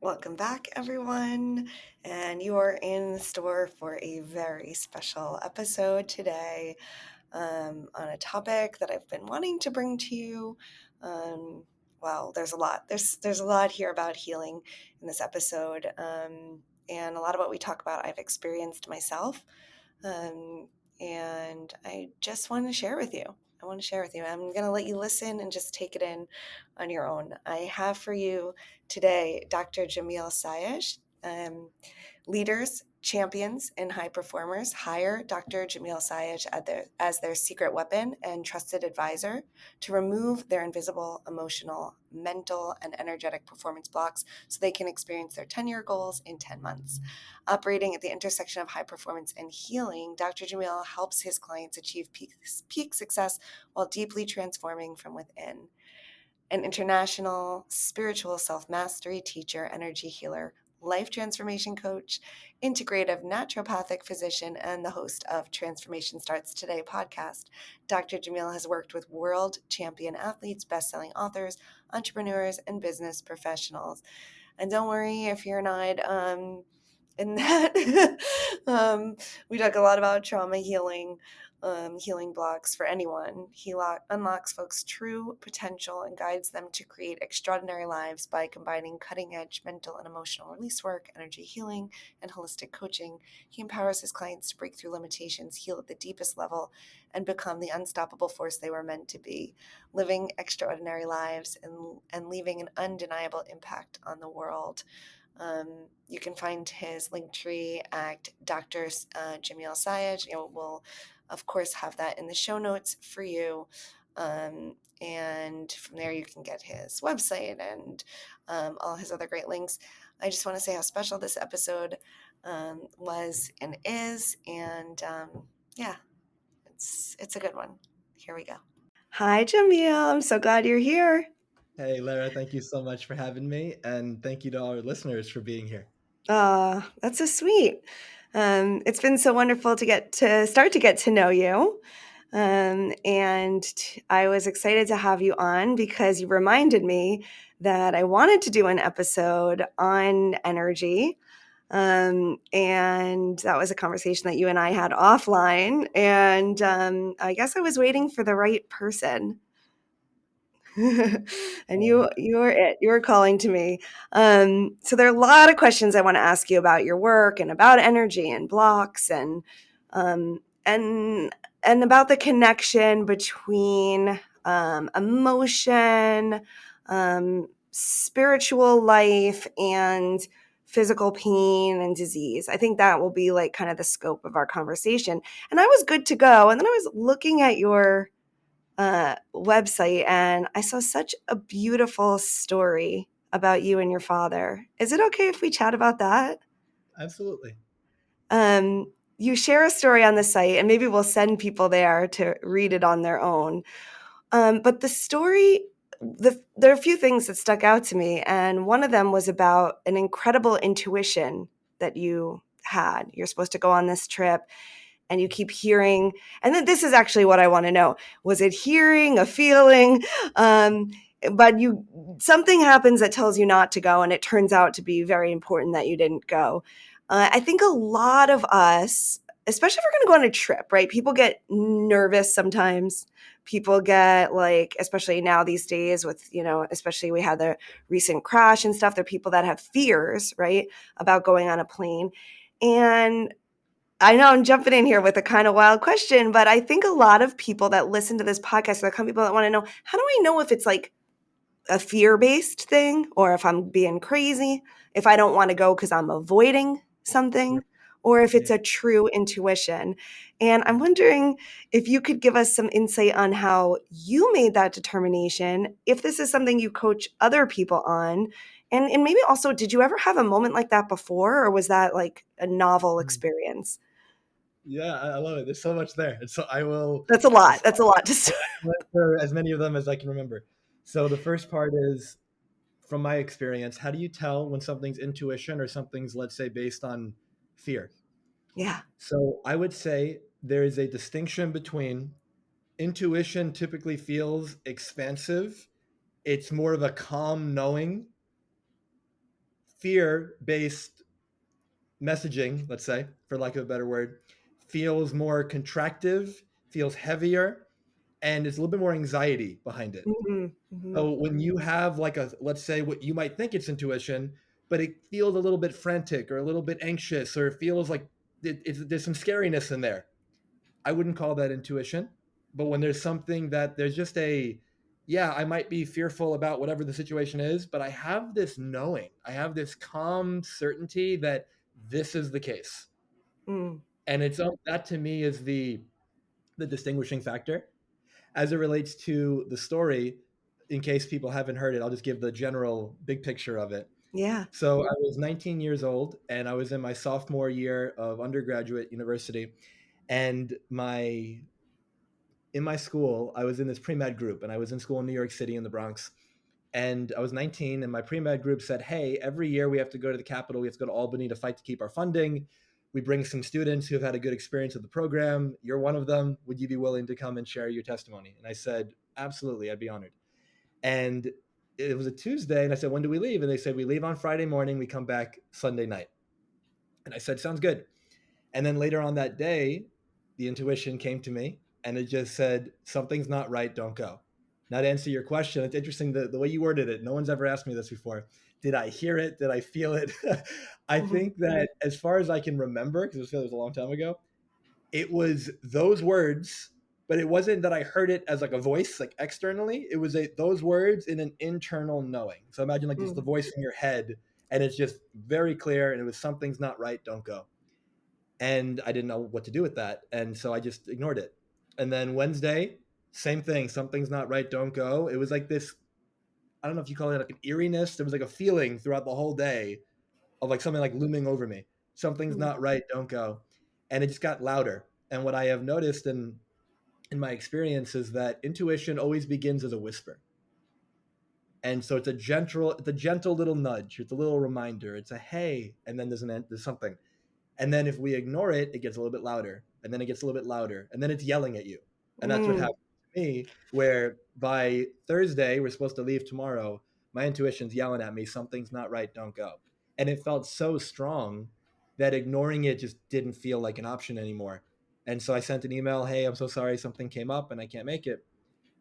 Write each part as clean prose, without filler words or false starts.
Welcome back, everyone. And you are in store for a very special episode today on a topic that I've been wanting to bring to you. Well, there's a lot. There's a lot here about healing in this episode, and a lot of what we talk about I've experienced myself, and I just want to share with you. I want to share with you. I'm going to let you listen and just take it in on your own. I have for you today Dr. Jamil Sayegh. Leaders, champions, and high performers hire Dr. Jamil Sayegh as their secret weapon and trusted advisor to remove their invisible emotional, mental, and energetic performance blocks so they can experience their 10-year goals in 10 months. Operating at the intersection of high performance and healing, Dr. Jamil helps his clients achieve peak success while deeply transforming from within. An international spiritual self-mastery teacher, energy healer, life transformation coach, integrative naturopathic physician, and the host of Transformation Starts Today podcast, Dr. Jamil has worked with world champion athletes, best-selling authors, entrepreneurs, and business professionals. And don't worry if you're not in that. We talk a lot about trauma healing, healing blocks for anyone. He unlocks folks' true potential and guides them to create extraordinary lives by combining cutting-edge mental and emotional release work, energy healing, and holistic coaching. He empowers his clients to break through limitations, heal at the deepest level, and become the unstoppable force they were meant to be, living extraordinary lives and leaving an undeniable impact on the world. You can find his Linktree at Dr. Jamil Sayegh. We'll, of course, have that in the show notes for you. And from there, you can get his website and all his other great links. I just want to say how special this episode was and is. And yeah, it's a good one. Here we go. Hi, Jamil. I'm so glad you're here. Hey, Lara, thank you so much for having me. And thank you to all our listeners for being here. That's so sweet. It's been so wonderful to start to get to know you. I was excited to have you on because you reminded me that I wanted to do an episode on energy. And that was a conversation that you and I had offline. And I guess I was waiting for the right person. And you were it. You were calling to me. So there are a lot of questions I want to ask you about your work and about energy and blocks um, and and about the connection between emotion, spiritual life, and physical pain and disease. I think that will be like kind of the scope of our conversation. And I was good to go. And then I was looking at your website and I saw such a beautiful story about you and your father. Is it okay if we chat about that? Absolutely. You share a story on the site, and maybe we'll send people there to read it on their own. But the story, there are a few things that stuck out to me, and one of them was about an incredible intuition that you had. You're supposed to go on this trip, and you keep hearing, and then this is actually what I want to know. Was it hearing, a feeling? But something happens that tells you not to go, and it turns out to be very important that you didn't go. I think a lot of us, especially if we're going to go on a trip, right? People get nervous sometimes. People get like, especially now these days with, especially we had the recent crash and stuff, there are people that have fears, right, about going on a plane. And I know I'm jumping in here with a kind of wild question, but I think a lot of people that listen to this podcast are the kind of people that want to know, how do I know if it's like a fear-based thing or if I'm being crazy, if I don't want to go because I'm avoiding something, or if it's Yeah. a true intuition. And I'm wondering if you could give us some insight on how you made that determination, if this is something you coach other people on, and maybe also, did you ever have a moment like that before, or was that like a novel Mhm. experience? Yeah, I love it. There's so much there. And so I will That's a lot. That's a lot to start. answer as many of them as I can remember. So the first part is, from my experience, how do you tell when something's intuition or something's, let's say, based on fear? Yeah. So I would say there is a distinction between intuition typically feels expansive. It's more of a calm knowing. fear based messaging, let's say, for lack of a better word, feels more contractive, feels heavier, and it's a little bit more anxiety behind it. Mhm, mhm, So when you have like a, let's say what you might think it's intuition, but it feels a little bit frantic or a little bit anxious, or it feels like there's some scariness in there. I wouldn't call that intuition. But when there's something that there's just a, yeah, I might be fearful about whatever the situation is, but I have this knowing, I have this calm certainty that this is the case. mm. And it's that to me is the distinguishing factor as it relates to the story. In case people haven't heard it, I'll just give the general big picture of it. Yeah. So I was 19 years old and I was in my sophomore year of undergraduate university. And my in my school, I was in this pre-med group and I was in school in New York City in the Bronx. And I was 19 and my pre-med group said, hey, every year we have to go to the Capitol. We have to go to Albany to fight to keep our funding. We bring some students who have had a good experience with the program. You're one of them. Would you be willing to come and share your testimony? And I said, absolutely, I'd be honored. And it was a Tuesday. And I said, when do we leave? And they said, we leave on Friday morning. We come back Sunday night. And I said, sounds good. And then later on that day, the intuition came to me and it just said, something's not right, don't go. Now, to answer your question, it's interesting the way you worded it. No one's ever asked me this before. Did I hear it? Did I feel it? I Mhm, think that as far as I can remember, because it was a long time ago, it was those words, but it wasn't that I heard it as like a voice, like externally. It was those words in an internal knowing. So imagine like just the mm, voice in your head, and it's just very clear, and it was something's not right, don't go. And I didn't know what to do with that, and so I just ignored it. And then Wednesday, same thing, something's not right, don't go. It was like this, I don't know if you call it like an eeriness. There was like a feeling throughout the whole day of like something like looming over me. Something's mm, not right, don't go. And it just got louder. And what I have noticed in my experience is that intuition always begins as a whisper. And so it's a gentle little nudge. It's a little reminder. It's a hey, and then there's something. And then if we ignore it, it gets a little bit louder. And then it gets a little bit louder. And then it's yelling at you. And that's what mm, happened to me, where by Thursday, we're supposed to leave tomorrow. My intuition's yelling at me, something's not right, don't go. And it felt so strong that ignoring it just didn't feel like an option anymore. And so I sent an email, hey, I'm so sorry, something came up and I can't make it.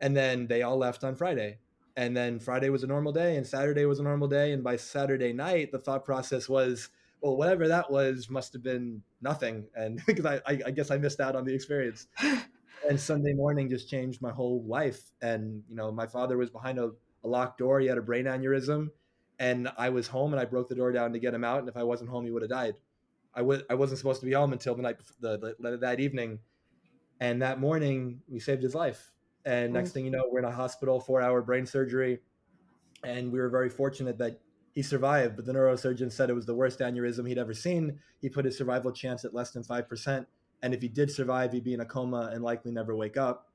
And then they all left on Friday. And then Friday was a normal day and Saturday was a normal day. And by Saturday night, the thought process was, well, whatever that was must have been nothing. And because I guess I missed out on the experience. And Sunday morning just changed my whole life. And, you know, my father was behind a locked door. He had a brain aneurysm. And I was home and I broke the door down to get him out. And if I wasn't home, he would have died. I wasn't supposed to be home until the night, that evening. And that morning, we saved his life. And mm, next thing you know, we're in a hospital, 4-hour brain surgery. And we were very fortunate that he survived. But the neurosurgeon said it was the worst aneurysm he'd ever seen. He put his survival chance at less than 5%. And if he did survive, he'd be in a coma and likely never wake up.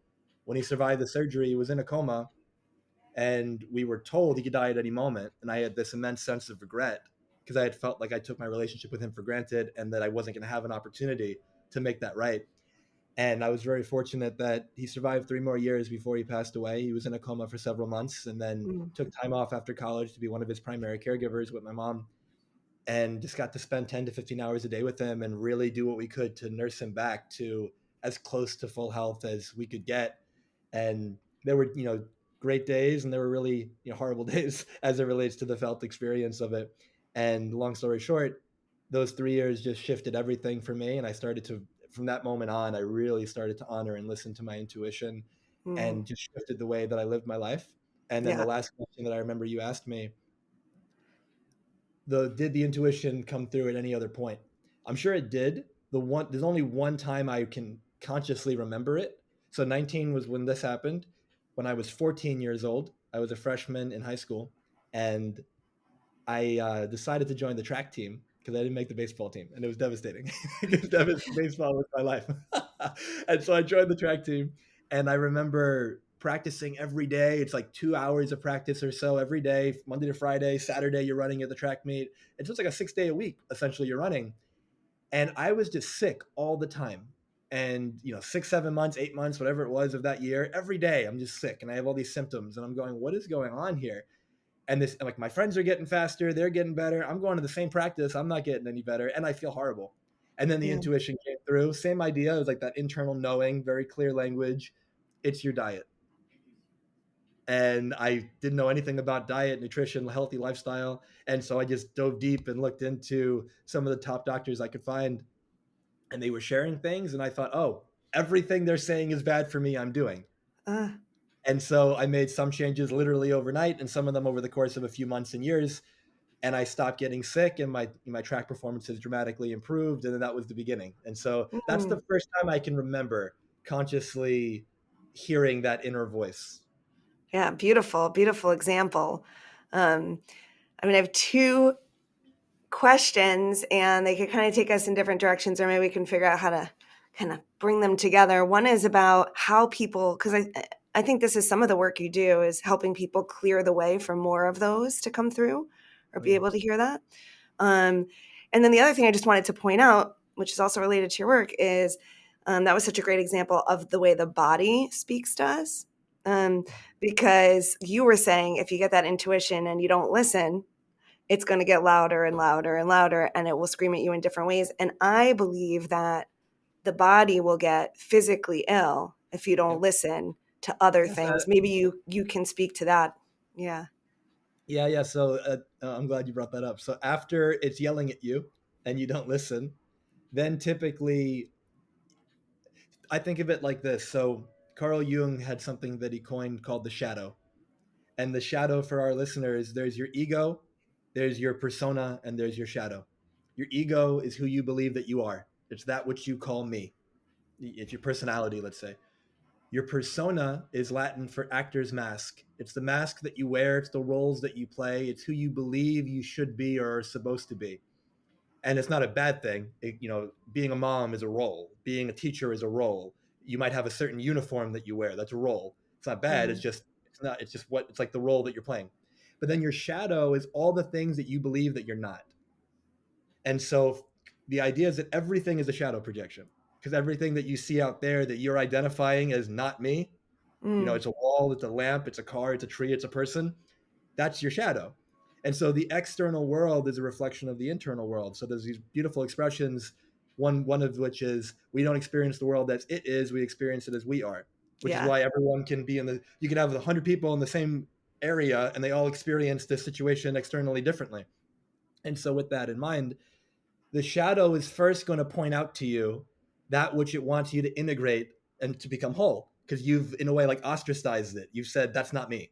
When he survived the surgery, he was in a coma. And we were told he could die at any moment. And I had this immense sense of regret because I had felt like I took my relationship with him for granted and that I wasn't going to have an opportunity to make that right. And I was very fortunate that he survived 3 more years before he passed away. He was in a coma for several months and then mm, took time off after college to be one of his primary caregivers with my mom, and just got to spend 10 to 15 hours a day with him and really do what we could to nurse him back to as close to full health as we could get. And there were, great days and there were really, horrible days as it relates to the felt experience of it. And long story short, those 3 years just shifted everything for me. And I started to, from that moment on, I really started to honor and listen to my intuition mm. and just shifted the way that I lived my life. And then the Yeah. last question that I remember you asked me, did the intuition come through at any other point? I'm sure it did. There's only one time I can consciously remember it. So 19 was when this happened. When I was 14 years old, I was a freshman in high school, and I decided to join the track team because I didn't make the baseball team, and it was devastating because baseball was my life. And so I joined the track team, and I remember practicing every day. It's like 2 hours of practice or so every day, Monday to Friday. Saturday, you're running at the track meet. It's just like a 6 day a week, essentially, you're running. And I was just sick all the time. And 6, 7 months, 8 months, whatever it was of that year, every day I'm just sick and I have all these symptoms and I'm going, what is going on here? And this, like, my friends are getting faster, they're getting better. I'm going to the same practice, I'm not getting any better, and I feel horrible. And then the Yeah. intuition came through. Same idea. It was like that internal knowing, very clear language. It's your diet. And I didn't know anything about diet, nutrition, healthy lifestyle. And so I just dove deep and looked into some of the top doctors I could find, and they were sharing things. And I thought, oh, everything they're saying is bad for me, I'm doing. Uh, And so I made some changes literally overnight and some of them over the course of a few months and years. And I stopped getting sick, and my track performance has dramatically improved. And then that was the beginning. And so that's mm, the first time I can remember consciously hearing that inner voice. yeah, beautiful, beautiful example. Um, I mean, I have two questions, and they could kind of take us in different directions, or maybe we can figure out how to kind of bring them together. One is about how people, because I think this is some of the work you do is helping people clear the way for more of those to come through or Oh, be yeah. able to hear that. Um, and then the other thing I just wanted to point out, which is also related to your work, is that was such a great example of the way the body speaks to us. Um, because you were saying if you get that intuition and you don't listen, it's going to get louder and louder and louder, and it will scream at you in different ways. And I believe that the body will get physically ill if you don't Yep. listen to other Yes. things. Maybe you can speak to that. Yeah. Yeah. Yeah. So I'm glad you brought that up. So after it's yelling at you and you don't listen, then typically I think of it like this. So Carl Jung had something that he coined called the shadow. And the shadow, for our listeners, there's your ego, there's your persona, and there's your shadow. Your ego is who you believe that you are. It's that which you call me. It's your personality, let's say. Your persona is Latin for actor's mask. It's the mask that you wear, it's the roles that you play, it's who you believe you should be or are supposed to be. And it's not a bad thing. Being a mom is a role. Being a teacher is a role. You might have a certain uniform that you wear. That's a role. It's not bad. Mm, It's not. It's just what it's like the role that you're playing. But then your shadow is all the things that you believe that you're not. And so the idea is that everything is a shadow projection because everything that you see out there that you're identifying as not me, mm, it's a wall, it's a lamp, it's a car, it's a tree, it's a person, that's your shadow. And so the external world is a reflection of the internal world. So there's these beautiful expressions, one of which is we don't experience the world as it is, we experience it as we are, which is yeah. why everyone can be you can have 100 people in the same area and they all experience this situation externally differently. And so with that in mind, the shadow is first going to point out to you that which it wants you to integrate and to become whole because you've in a way like ostracized it. You've said that's not me,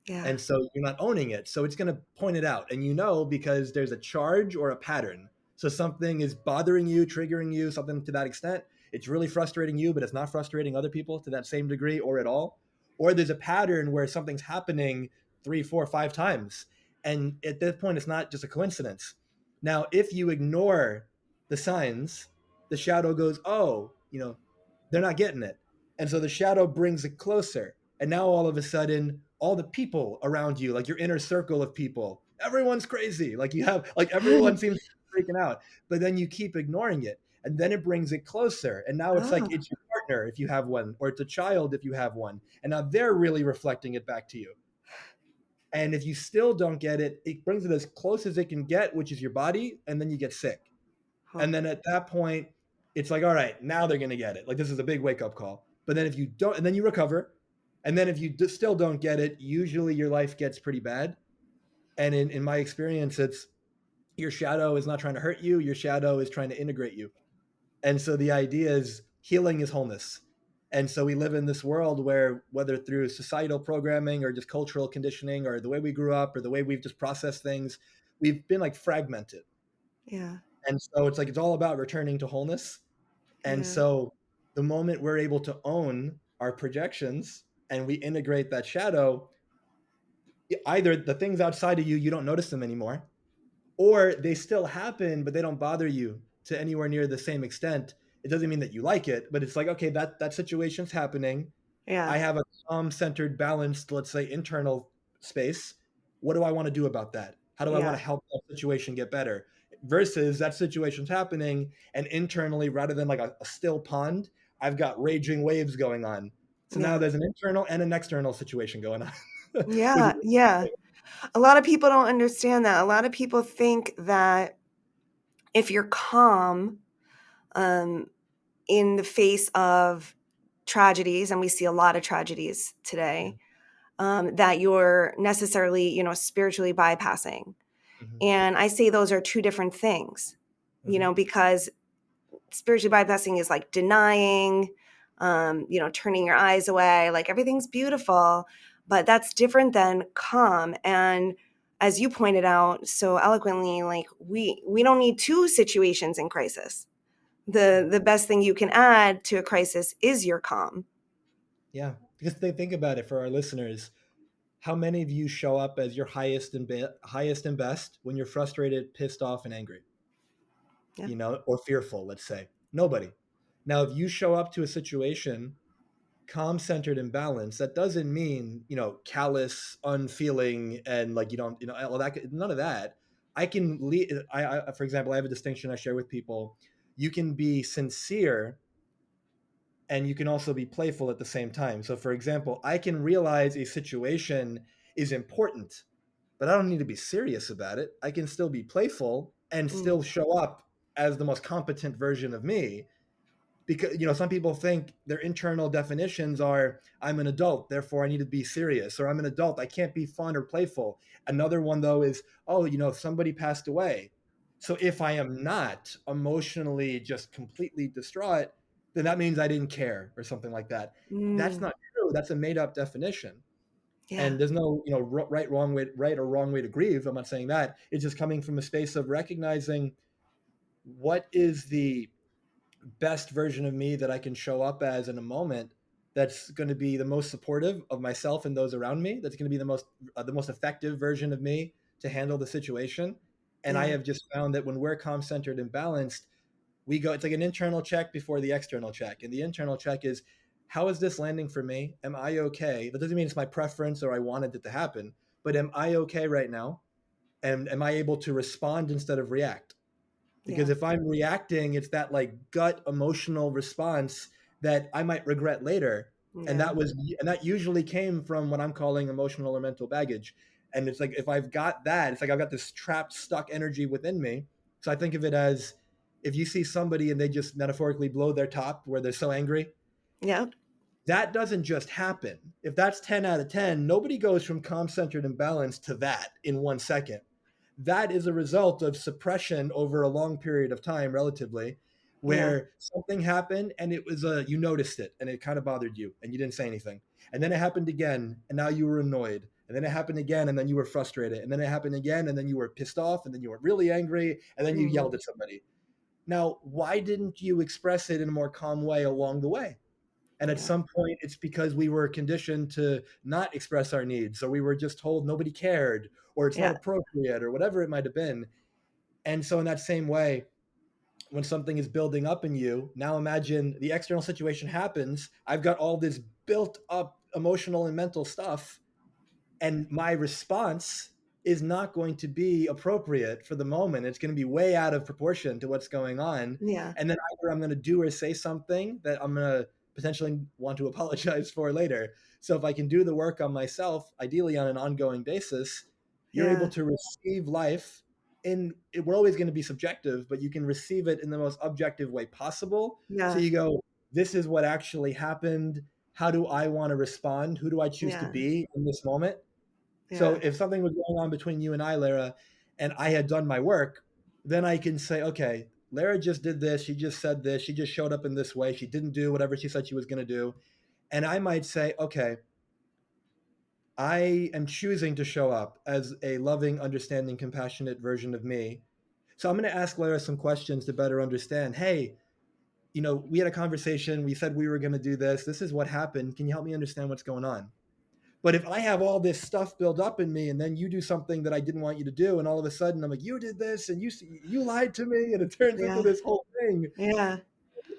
Yeah. and so you're not owning it. So it's going to point it out. And because there's a charge or a pattern. So something is bothering you, triggering you, something to that extent. It's really frustrating you, but it's not frustrating other people to that same degree or at all. Or there's a pattern where something's happening 3, 4, 5 times. And at this point, it's not just a coincidence. Now, if you ignore the signs, the shadow goes, oh, they're not getting it. And so the shadow brings it closer. And now all of a sudden, all the people around you, like your inner circle of people, everyone's crazy. Like everyone seems to be freaking out. But then you keep ignoring it. And then it brings it closer. And now it's like Oh, it's your partner if you have one, or it's a child if you have one. And now they're really reflecting it back to you. And if you still don't get it, it brings it as close as it can get, which is your body, and then you get sick. oh, And then at that point, it's like, all right, now they're going to get it. Like this is a big wake up call. But then if you don't, and then you recover. And then if you still don't get it, usually your life gets pretty bad. And in my experience, it's your shadow is not trying to hurt you, your shadow is trying to integrate you. And so the idea is healing is wholeness. And so we live in this world where, whether through societal programming or just cultural conditioning or the way we grew up or the way we've just processed things, we've been like fragmented. yeah. And so it's like it's all about returning to wholeness. And Yeah. so the moment we're able to own our projections and we integrate that shadow, either the things outside of you, you don't notice them anymore, or they still happen, but they don't bother you to anywhere near the same extent. It doesn't mean that you like it, but it's like, okay, that situation's happening. I Yeah. have a calm, centered, balanced, let's say, internal space. What do I want to do about that? How do I want Yeah. to help that situation get better? Versus that situation's happening, and internally, rather than like a still pond, I've got raging waves going on. So now Yeah. there's an internal and an external situation going on, which is Yeah. Yeah. A lot of people don't understand that. A lot of people think that if you're calm, um, in the face of tragedies, and we see a lot of tragedies Yeah. today, that you're necessarily, spiritually bypassing. Mhm. And I say those are two different things, Mhm. because spiritually bypassing is like denying, turning your eyes away, like everything's beautiful, but that's different than calm. And as you pointed out so eloquently, like we don't need two situations in crisis. Yeah. The best thing you can add to a crisis is your calm. Yeah. Because they think about it for our listeners. How many of you show up as your highest and best when you're frustrated, pissed off, and angry, Yeah. or fearful, let's say? Nobody. Now, if you show up to a situation calm, centered, and balanced, that doesn't mean, callous, unfeeling, and like you don't, all that, none of that. I can lead, for example, I have a distinction I share with people. You can be sincere and you can also be playful at the same time. So, for example, I can realize a situation is important, but I don't need to be serious about it. I can still be playful and Mm, still show up as the most competent version of me, because some people think their internal definitions are, I'm an adult, therefore I need to be serious, or I'm an adult, I can't be fun or playful. Another one though is, oh, somebody passed away, so if I am not emotionally just completely distraught, then that means I didn't care or something like that. That's mm, not true. That's a made up definition. yeah. And there's no right or wrong way to grieve. I'm not saying that. It's just coming from a space of recognizing what is the best version of me that I can show up as in a moment, that's going to be the most supportive of myself and those around me, that's going to be the most effective version of me to handle the situation. And I Yeah. have just found that when we're calm, centered, and balanced, we go, it's like an internal check before the external check. And the internal check is, how is this landing for me? Am I okay? That doesn't mean it's my preference or I wanted it to happen, but am I okay right now? And am I able to respond instead of react? Because Yeah. if I'm reacting, it's that like gut emotional response that I might regret later. And Yeah. that usually came from what I'm calling emotional or mental baggage. And it's like, if I've got that, it's like I've got this trapped, stuck energy within me. So I think of it as, if you see somebody and they just metaphorically blow their top where they're so angry, Yeah. that doesn't just happen. If that's 10 out of 10, nobody goes from calm, centered, and balanced to that in 1 second. That is a result of suppression over a long period of time, relatively, Yeah. where something happened and it was you noticed it and it kind of bothered you and you didn't say anything. And then it happened again and now you were annoyed. And then it happened again and then you were frustrated. And then it happened again and then you were pissed off and then you were really angry and then you yelled Hmm. at somebody. Now, why didn't you express it in a more calm way along the way? And at Yeah. some point, it's because we were conditioned to not express our needs, or we were just told nobody cared, or it's not Yeah. appropriate, or whatever it might have been. And so, in that same way, when something is building up in you, now imagine the external situation happens. I've got all this built up emotional and mental stuff, and my response is not going to be appropriate for the moment. It's going to be way out of proportion to what's going on. Yeah. And then either I'm going to do or say something that I'm going to potentially want to apologize for later. So if I can do the work on myself, ideally on an ongoing basis, you're able Yeah. to receive life in it. We're always going to be subjective, but you can receive it in the most objective way possible. So Yeah. you go, this is what actually happened. How do I want to respond? Who do I choose to Yeah. be in this moment? So Yeah. if something was going on between you and I, Lara, and I had done my work, then I can say, okay, Lara just did this. She just said this. She just showed up in this way. She didn't do whatever she said she was going to do. And I might say, okay, I am choosing to show up as a loving, understanding, compassionate version of me. So I'm going to ask Lara some questions to better understand. Hey, we had a conversation. We said we were going to do this. This is what happened. Can you help me understand what's going on? But if I have all this stuff built up in me, and then you do something that I didn't want you to do, and all of a sudden I'm like, you did this, and you lied to me, and it turns into Yeah. this whole thing, Yeah.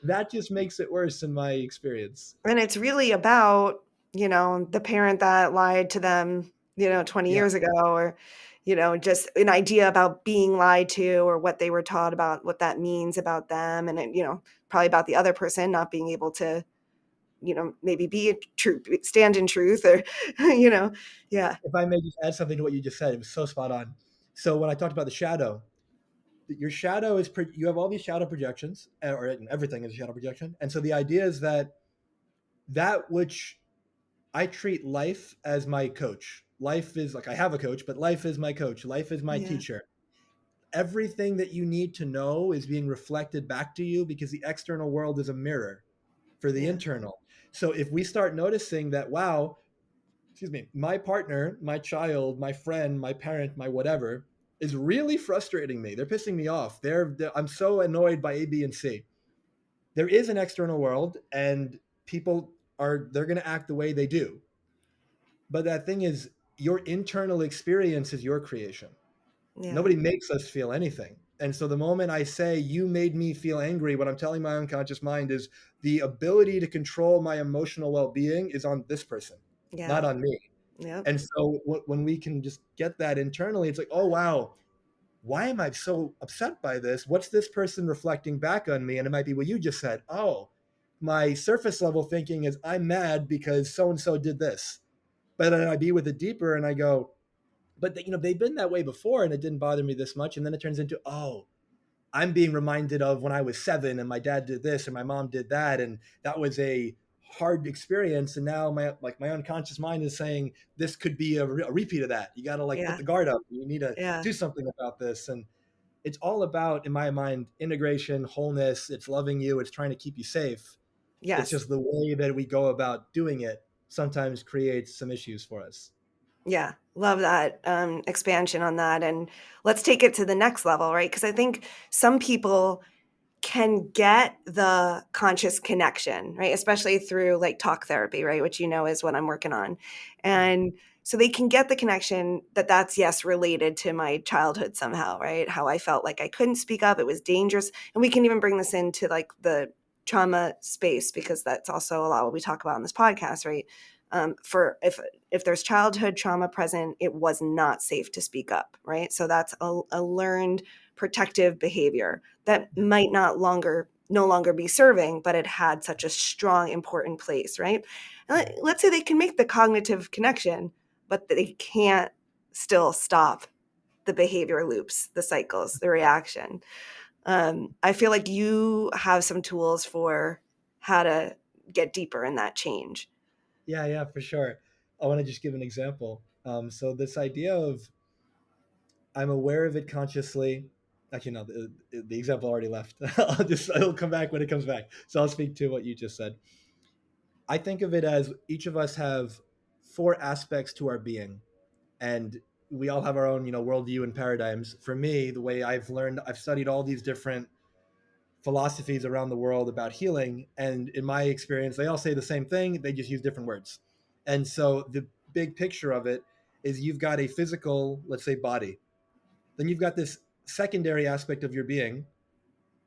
that just makes it worse in my experience. And it's really about, the parent that lied to them, 20 Yeah, years ago, or, just an idea about being lied to, or what they were taught about what that means about them. And, probably about the other person not being able to maybe be a true, stand in truth, or, yeah, If I may just add something to what you just said, it was so spot on. So when I talked about the shadow, your shadow is you have all these shadow projections, or everything is a shadow projection, and so the idea is that that which I treat life as my coach. Life is like I have a coach, but life is my coach. Life is my yeah, teacher. Everything that you need to know is being reflected back to you because the external world is a mirror for the yeah, internal. So if we start noticing that, wow, excuse me, my partner, my child, my friend, my parent, my whatever is really frustrating me. They're pissing me off. I'm so annoyed by A, B, and C. There is an external world, and people they're going to act the way they do. But that thing is, your internal experience is your creation. yeah, Nobody makes us feel anything. And so the moment I say, you made me feel angry, what I'm telling my unconscious mind is the ability to control my emotional well being is on this person, yeah, not on me. yep, And so when we can just get that internally, it's like, oh, wow, why am I so upset by this? What's this person reflecting back on me? And it might be what you just said. Oh, my surface level thinking is I'm mad because so and so did this. But then I be with it deeper and I go, but they've been that way before and it didn't bother me this much. And then it turns into, oh, I'm being reminded of when I was 7 and my dad did this and my mom did that. And that was a hard experience. And now my unconscious mind is saying this could be a repeat of that. You got to like put yeah, the guard up. You need to yeah, do something about this. And it's all about, in my mind, integration, wholeness. It's loving you. It's trying to keep you safe. It's yes. just the way that we go about doing it sometimes creates some issues for us. Yeah, love that expansion on that. And let's take it to the next level, right? Because I think some people can get the conscious connection, right? Especially through like talk therapy, right? Which is what I'm working on. And so they can get the connection that that's, yes, related to my childhood somehow, right? How I felt like I couldn't speak up, it was dangerous. And we can even bring this into like the trauma space because that's also a lot what we talk about on this podcast, right? For if there's childhood trauma present, it was not safe to speak up, right? So that's a learned protective behavior that might no longer be serving, but it had such a strong, important place, right? And let's say they can make the cognitive connection, but they can't still stop the behavior loops, the cycles, the reaction. I feel like you have some tools for how to get deeper in that change. Yeah, yeah, for sure. I want to just give an example. So this idea of I'm aware of it consciously. Actually, no, the example already left. It'll come back when it comes back. So I'll speak to what you just said. I think of it as each of us have four aspects to our being, and we all have our own, worldview and paradigms. For me, the way I've studied all these different philosophies around the world about healing, and in my experience, they all say the same thing. They just use different words. And so the big picture of it is you've got a physical, let's say, body. Then you've got this secondary aspect of your being,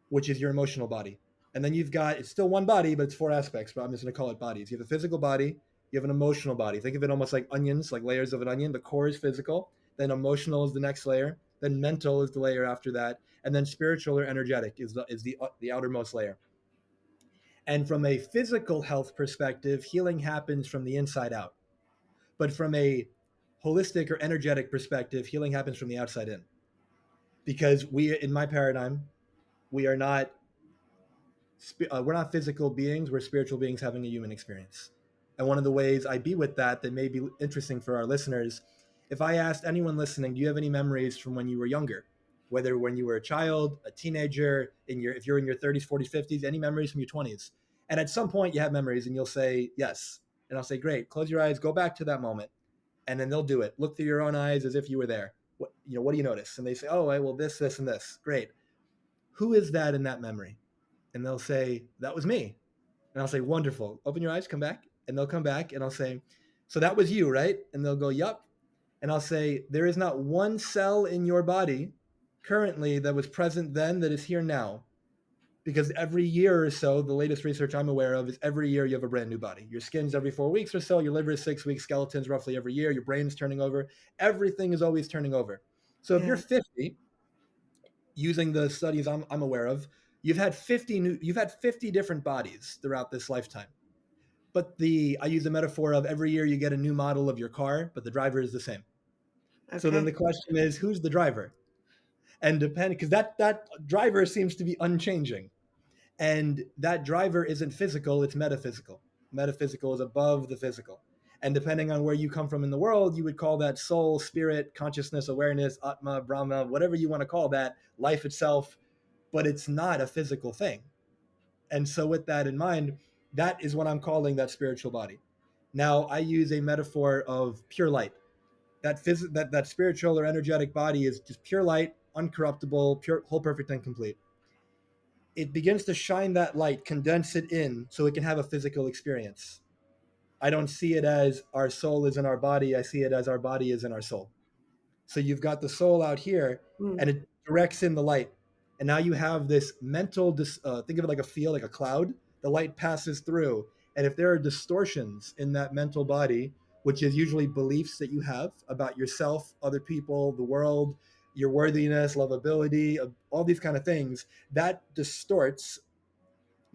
which is your emotional body. And then you've got, it's still one body, but it's four aspects, but I'm just going to call it bodies. You have a physical body, you have an emotional body. Think of it almost like onions, like layers of an onion. The core is physical, then emotional is the next layer, then mental is the layer after that, and then spiritual or energetic is the outermost layer. And from a physical health perspective, healing happens from the inside out. But from a holistic or energetic perspective, healing happens from the outside in. Because in my paradigm, we are not we're not physical beings, we're spiritual beings having a human experience. And one of the ways I be with that may be interesting for our listeners, if I asked anyone listening, do you have any memories from when you were younger, whether when you were a child, a teenager, if you're in your 30s, 40s, 50s, any memories from your 20s? And at some point you have memories and you'll say yes, and I'll say great, close your eyes, go back to that moment. And then they'll do it, look through your own eyes as if you were there. What do you notice? And they say, oh, well, this and this. Great. Who is that in that memory? And they'll say, that was me. And I'll say, wonderful. Open your eyes, come back. And they'll come back and I'll say, so that was you, right? And they'll go, yup. And I'll say, there is not one cell in your body currently that was present then that is here now. Because every year or so, the latest research I'm aware of is every year you have a brand new body. Your skin's every 4 weeks or so, your liver is 6 weeks, skeleton's roughly every year, your brain's turning over. Everything is always turning over. So if you're Yeah, 50, using the studies I'm aware of, you've had 50 different bodies throughout this lifetime. But the I use the metaphor of every year you get a new model of your car, but the driver is the same. So then Okay. the question is, who's the driver? And depend because that driver seems to be unchanging, and that driver isn't physical; it's metaphysical. Metaphysical is above the physical, and depending on where you come from in the world, you would call that soul, spirit, consciousness, awareness, atma, brahma, whatever you want to call that, life itself. But it's not a physical thing. And so, with that in mind, that is what I'm calling that spiritual body. Now, I use a metaphor of pure light. That spiritual or energetic body is just pure light, uncorruptible, pure, whole, perfect, and complete. It begins to shine that light, condense it in, so it can have a physical experience. I don't see it as our soul is in our body. I see it as our body is in our soul. So you've got the soul out here, Mm. and it directs in the light. And now you have this mental, think of it like a field, like a cloud. The light passes through. And if there are distortions in that mental body, which is usually beliefs that you have about yourself, other people, the world, your worthiness, lovability, all these kind of things, that distorts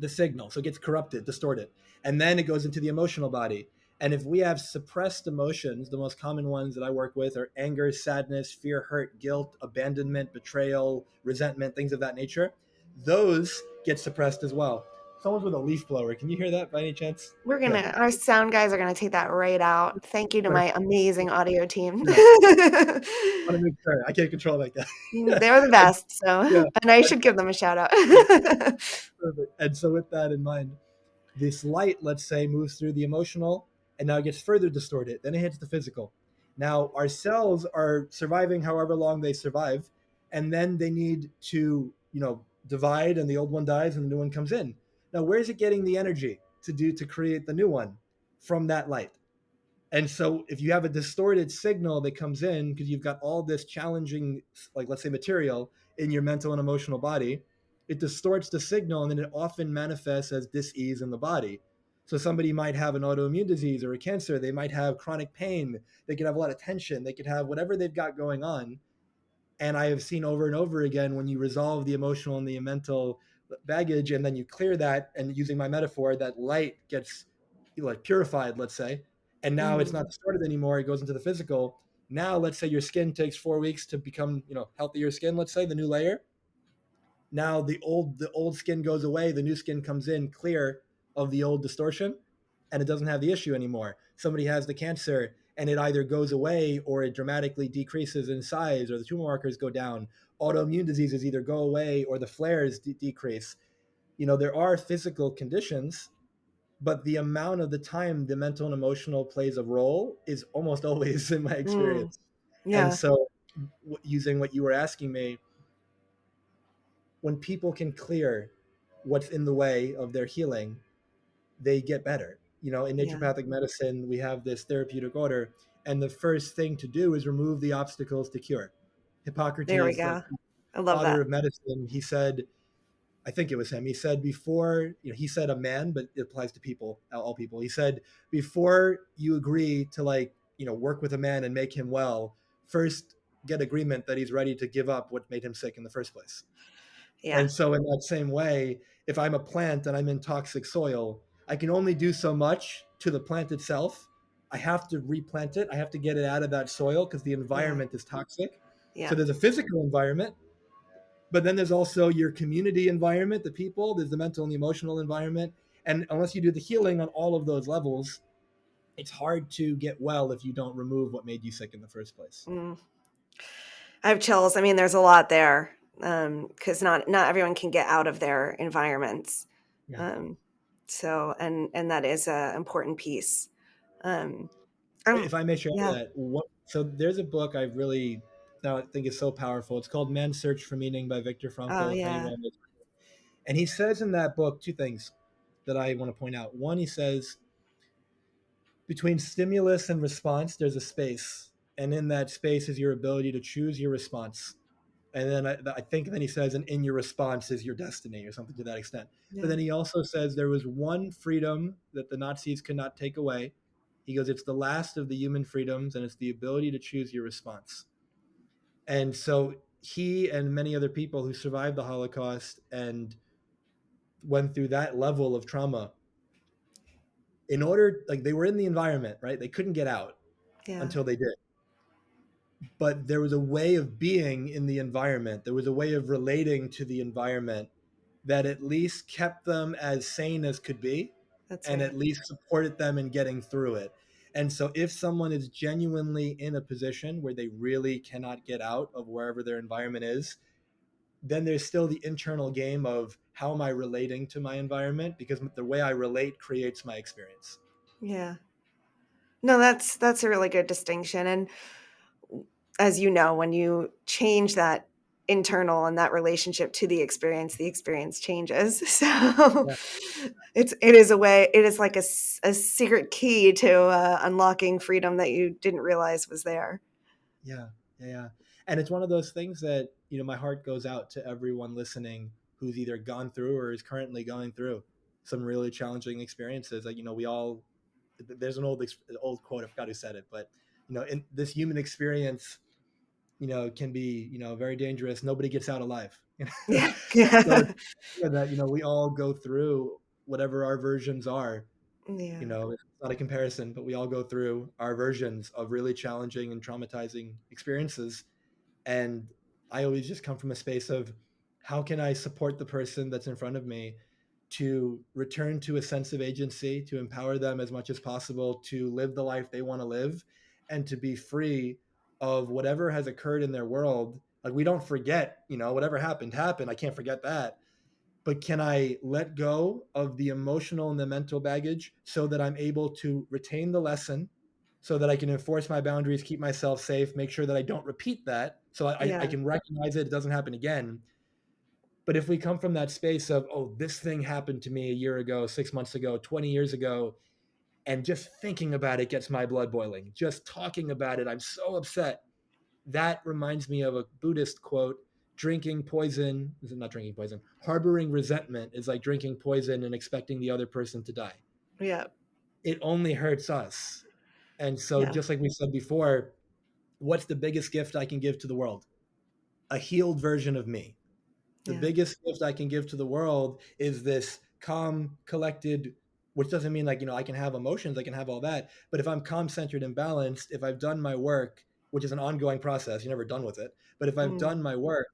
the signal. So it gets corrupted, distorted. And then it goes into the emotional body. And if we have suppressed emotions, the most common ones that I work with are anger, sadness, fear, hurt, guilt, abandonment, betrayal, resentment, things of that nature. Those get suppressed as well. Someone's with a leaf blower. Can you hear that by any chance? Good. Our sound guys are gonna take that right out. Thank you to my Perfect. amazing audio team. Yeah. I want to make sure. I can't control like that. They're the and, best, so yeah. and I And, should give them a shout out. perfect. And so with that in mind, this light, let's say, moves through the emotional and now it gets further distorted. Then it hits the physical. Now, our cells are surviving however long they survive, and then they need to, divide, and the old one dies and the new one comes in. Now, where's it getting the energy to create the new one? From that light. And so if you have a distorted signal that comes in because you've got all this challenging, like let's say material in your mental and emotional body, it distorts the signal and then it often manifests as dis-ease in the body. So somebody might have an autoimmune disease or a cancer, they might have chronic pain, they could have a lot of tension, they could have whatever they've got going on. And I have seen over and over again when you resolve the emotional and the mental baggage and then you clear that, and using my metaphor, that light gets like purified, let's say, and now it's not Mhm. distorted anymore, it goes into the physical. Now let's say your skin takes 4 weeks to become healthier skin, let's say, the new layer. Now the old skin goes away, the new skin comes in clear of the old distortion, and it doesn't have the issue anymore. Somebody has the cancer and it either goes away or it dramatically decreases in size or the tumor markers go down. Autoimmune diseases either go away or the flares decrease. There are physical conditions, but the amount of the time the mental and emotional plays a role is almost always in my Mm. experience. And Yeah. so using what you were asking me, when people can clear what's in the way of their healing, they get better. In Yeah. naturopathic medicine, we have this therapeutic order, and the first thing to do is remove the obstacles to cure. There we Hippocrates, like go. I love father that. of medicine, he said, I think it was him. He said before, he said a man, but it applies to people, all people. He said before you agree to work with a man and make him well, first get agreement that he's ready to give up what made him sick in the first place. Yeah. And so, in that same way, if I'm a plant and I'm in toxic soil, I can only do so much to the plant itself. I have to replant it. I have to get it out of that soil because the Yeah. environment is toxic. So, Yeah. there's a physical environment, but then there's also your community environment, the people, there's the mental and the emotional environment. And unless you do the healing on all of those levels, it's hard to get well if you don't remove what made you sick in the first place. Mm. I have chills. I mean, there's a lot there, because not everyone can get out of their environments. Yeah. Um, so and that is a important piece. Um, um, If I may share yeah. that, so there's a book I really now I think is so powerful. It's called Man's Search for Meaning by Viktor Oh, Frankl. If yeah. anyone is, and he says in that book two things that I want to point out. One, he says between stimulus and response, there's a space, and in that space is your ability to choose your response. And then I think then he says, and in your response is your destiny, or something to that extent. But Yeah. then he also says there was one freedom that the Nazis could not take away. He goes, it's the last of the human freedoms, and it's the ability to choose your response. And so he and many other people who survived the Holocaust and went through that level of trauma, in order, like, they were in the environment, right? They couldn't get out Yeah. until they did. But there was a way of being in the environment. There was a way of relating to the environment that at least kept them as sane as could be, That's and right. at least supported them in getting through it. And so if someone is genuinely in a position where they really cannot get out of wherever their environment is, then there's still the internal game of how am I relating to my environment, because the way I relate creates my experience. Yeah. No, that's a really good distinction. And as you know, when you change that internal and that relationship to the experience changes. So Yeah. it is a way, it is like a secret key to unlocking freedom that you didn't realize was there. Yeah, yeah, yeah. And it's one of those things that, my heart goes out to everyone listening who's either gone through or is currently going through some really challenging experiences. Like, we all, there's an old quote, I forgot who said it, but, in this human experience, can be, very dangerous. Nobody gets out alive. Yeah. So it's Yeah. that, we all go through whatever our versions are. Yeah. It's not a comparison, but we all go through our versions of really challenging and traumatizing experiences. And I always just come from a space of how can I support the person that's in front of me to return to a sense of agency, to empower them as much as possible, to live the life they want to live, and to be free of whatever has occurred in their world. Like, we don't forget, whatever happened. I can't forget that. But can I let go of the emotional and the mental baggage so that I'm able to retain the lesson, so that I can enforce my boundaries, keep myself safe, make sure that I don't repeat that, so I Yeah. can recognize it doesn't happen again. But if we come from that space of, oh, this thing happened to me a year ago, 6 months ago, 20 years ago, and just thinking about it gets my blood boiling, just talking about it, I'm so upset. That reminds me of a Buddhist quote: drinking poison, is it not drinking poison? Harboring resentment is like drinking poison and expecting the other person to die. Yeah. It only hurts us. And so, Yeah. just like we said before, what's the biggest gift I can give to the world? A healed version of me. The Yeah. biggest gift I can give to the world is this calm, collected, which doesn't mean, like, I can have emotions, I can have all that. But if I'm calm, centered, and balanced, if I've done my work, which is an ongoing process, you're never done with it. But if I've Mm. done my work,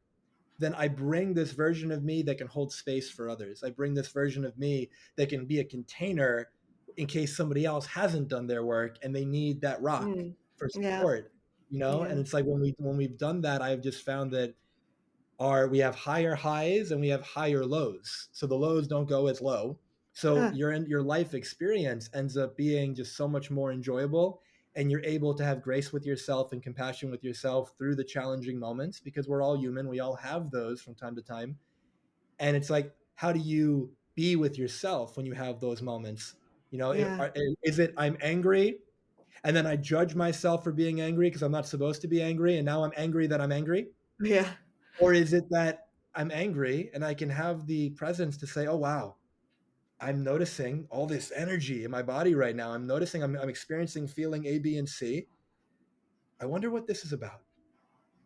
then I bring this version of me that can hold space for others. I bring this version of me that can be a container in case somebody else hasn't done their work and they need that rock Mm. for Yeah. support. And Yeah. it's like when we've done that, I've just found that we have higher highs and we have higher lows. So the lows don't go as low. So Huh. your life experience ends up being just so much more enjoyable, and you're able to have grace with yourself and compassion with yourself through the challenging moments, because we're all human. We all have those from time to time. And it's like, how do you be with yourself when you have those moments? Yeah. Is it I'm angry and then I judge myself for being angry because I'm not supposed to be angry, and now I'm angry that I'm angry? Yeah. Or is it that I'm angry and I can have the presence to say, oh, wow, I'm noticing all this energy in my body right now. I'm noticing I'm experiencing feeling A, B, and C. I wonder what this is about.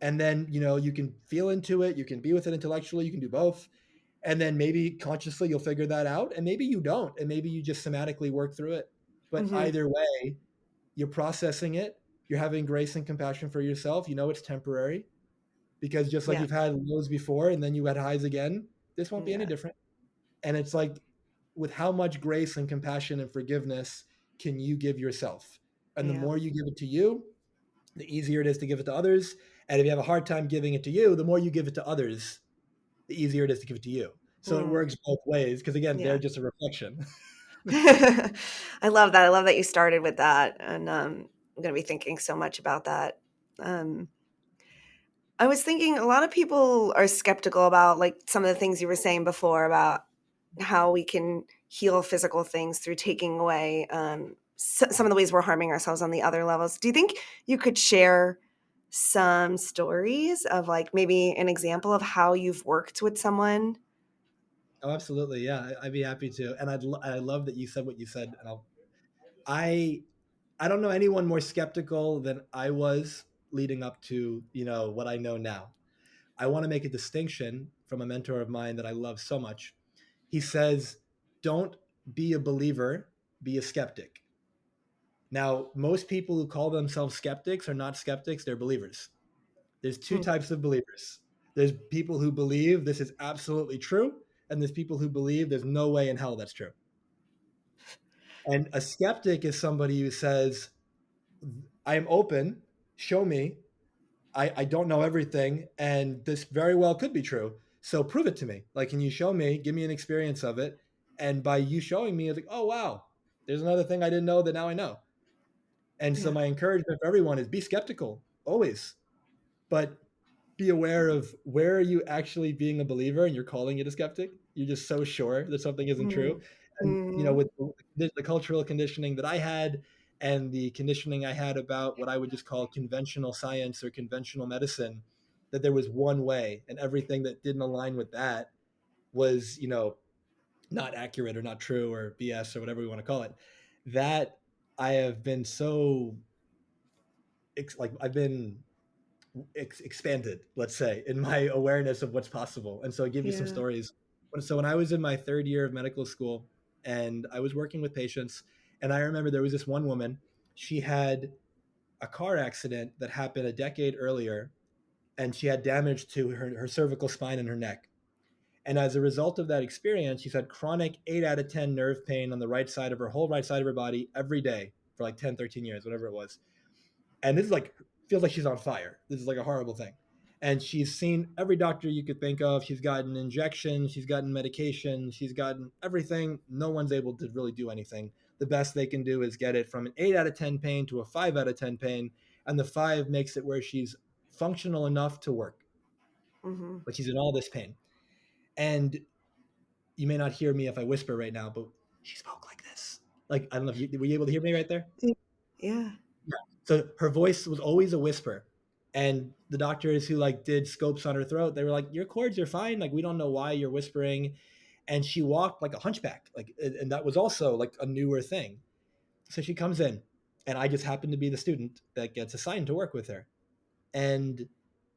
And then, you can feel into it. You can be with it intellectually. You can do both. And then maybe consciously you'll figure that out. And maybe you don't. And maybe you just somatically work through it. But Hmm. either way, you're processing it. You're having grace and compassion for yourself. It's temporary, because just like Yeah. you've had lows before and then you had highs again, this won't be any Yeah. different. And it's like, with how much grace and compassion and forgiveness can you give yourself? And the Yeah. more you give it to you, the easier it is to give it to others. And if you have a hard time giving it to you, the more you give it to others, the easier it is to give it to you. So it Mm. works both ways, because again, they're Yeah. just a reflection. I love that. I love that you started with that, and I'm going to be thinking so much about that. Um, I was thinking a lot of people are skeptical about like some of the things you were saying before about how we can heal physical things through taking away some of the ways we're harming ourselves on the other levels. Do you think you could share some stories of like maybe an example of how you've worked with someone? Oh, absolutely. Yeah, I'd be happy to. And I love that you said what you said. And I, I don't know anyone more skeptical than I was leading up to, what I know now. I want to make a distinction from a mentor of mine that I love so much. He says, don't be a believer, be a skeptic. Now, most people who call themselves skeptics are not skeptics, they're believers. There's two Hmm. types of believers. There's people who believe this is absolutely true, and there's people who believe there's no way in hell that's true. And a skeptic is somebody who says, I am open, show me. I don't know everything, and this very well could be true. So prove it to me. Like, can you show me? Give me an experience of it. And by you showing me, it's like, oh, wow, there's another thing I didn't know that now I know. And so Yeah. my encouragement for everyone is be skeptical always, but be aware of where are you actually being a believer and you're calling it a skeptic. You're just so sure that something isn't true. And Mm-hmm. with the cultural conditioning that I had and the conditioning I had about what I would just call conventional science or conventional medicine, that there was one way and everything that didn't align with that was, not accurate or not true or BS or whatever we want to call it. That I have been so like I've been expanded, let's say, in my awareness of what's possible. And so I'll give you some Yeah. stories. So when I was in my third year of medical school and I was working with patients, and I remember there was this one woman, she had a car accident that happened a decade earlier, and she had damage to her cervical spine and her neck. And as a result of that experience, she's had chronic 8 out of 10 nerve pain on the right side of her whole right side of her body every day for like 10, 13 years, whatever it was. And this is like feels like she's on fire. This is like a horrible thing. And she's seen every doctor you could think of. She's gotten injections, she's gotten medication, she's gotten everything. No one's able to really do anything. The best they can do is get it from an 8 out of 10 pain to a 5 out of 10 pain. And the 5 makes it where she's functional enough to work, Mm-hmm. but she's in all this pain. And you may not hear me if I whisper right now, but she spoke like this. Like, I don't know if you were you able to hear me right there? Yeah. Yeah. So her voice was always a whisper. And the doctors who like did scopes on her throat, they were like, your cords are fine. Like, we don't know why you're whispering. And she walked like a hunchback. Like, and that was also like a newer thing. So she comes in, and I just happen to be the student that gets assigned to work with her. And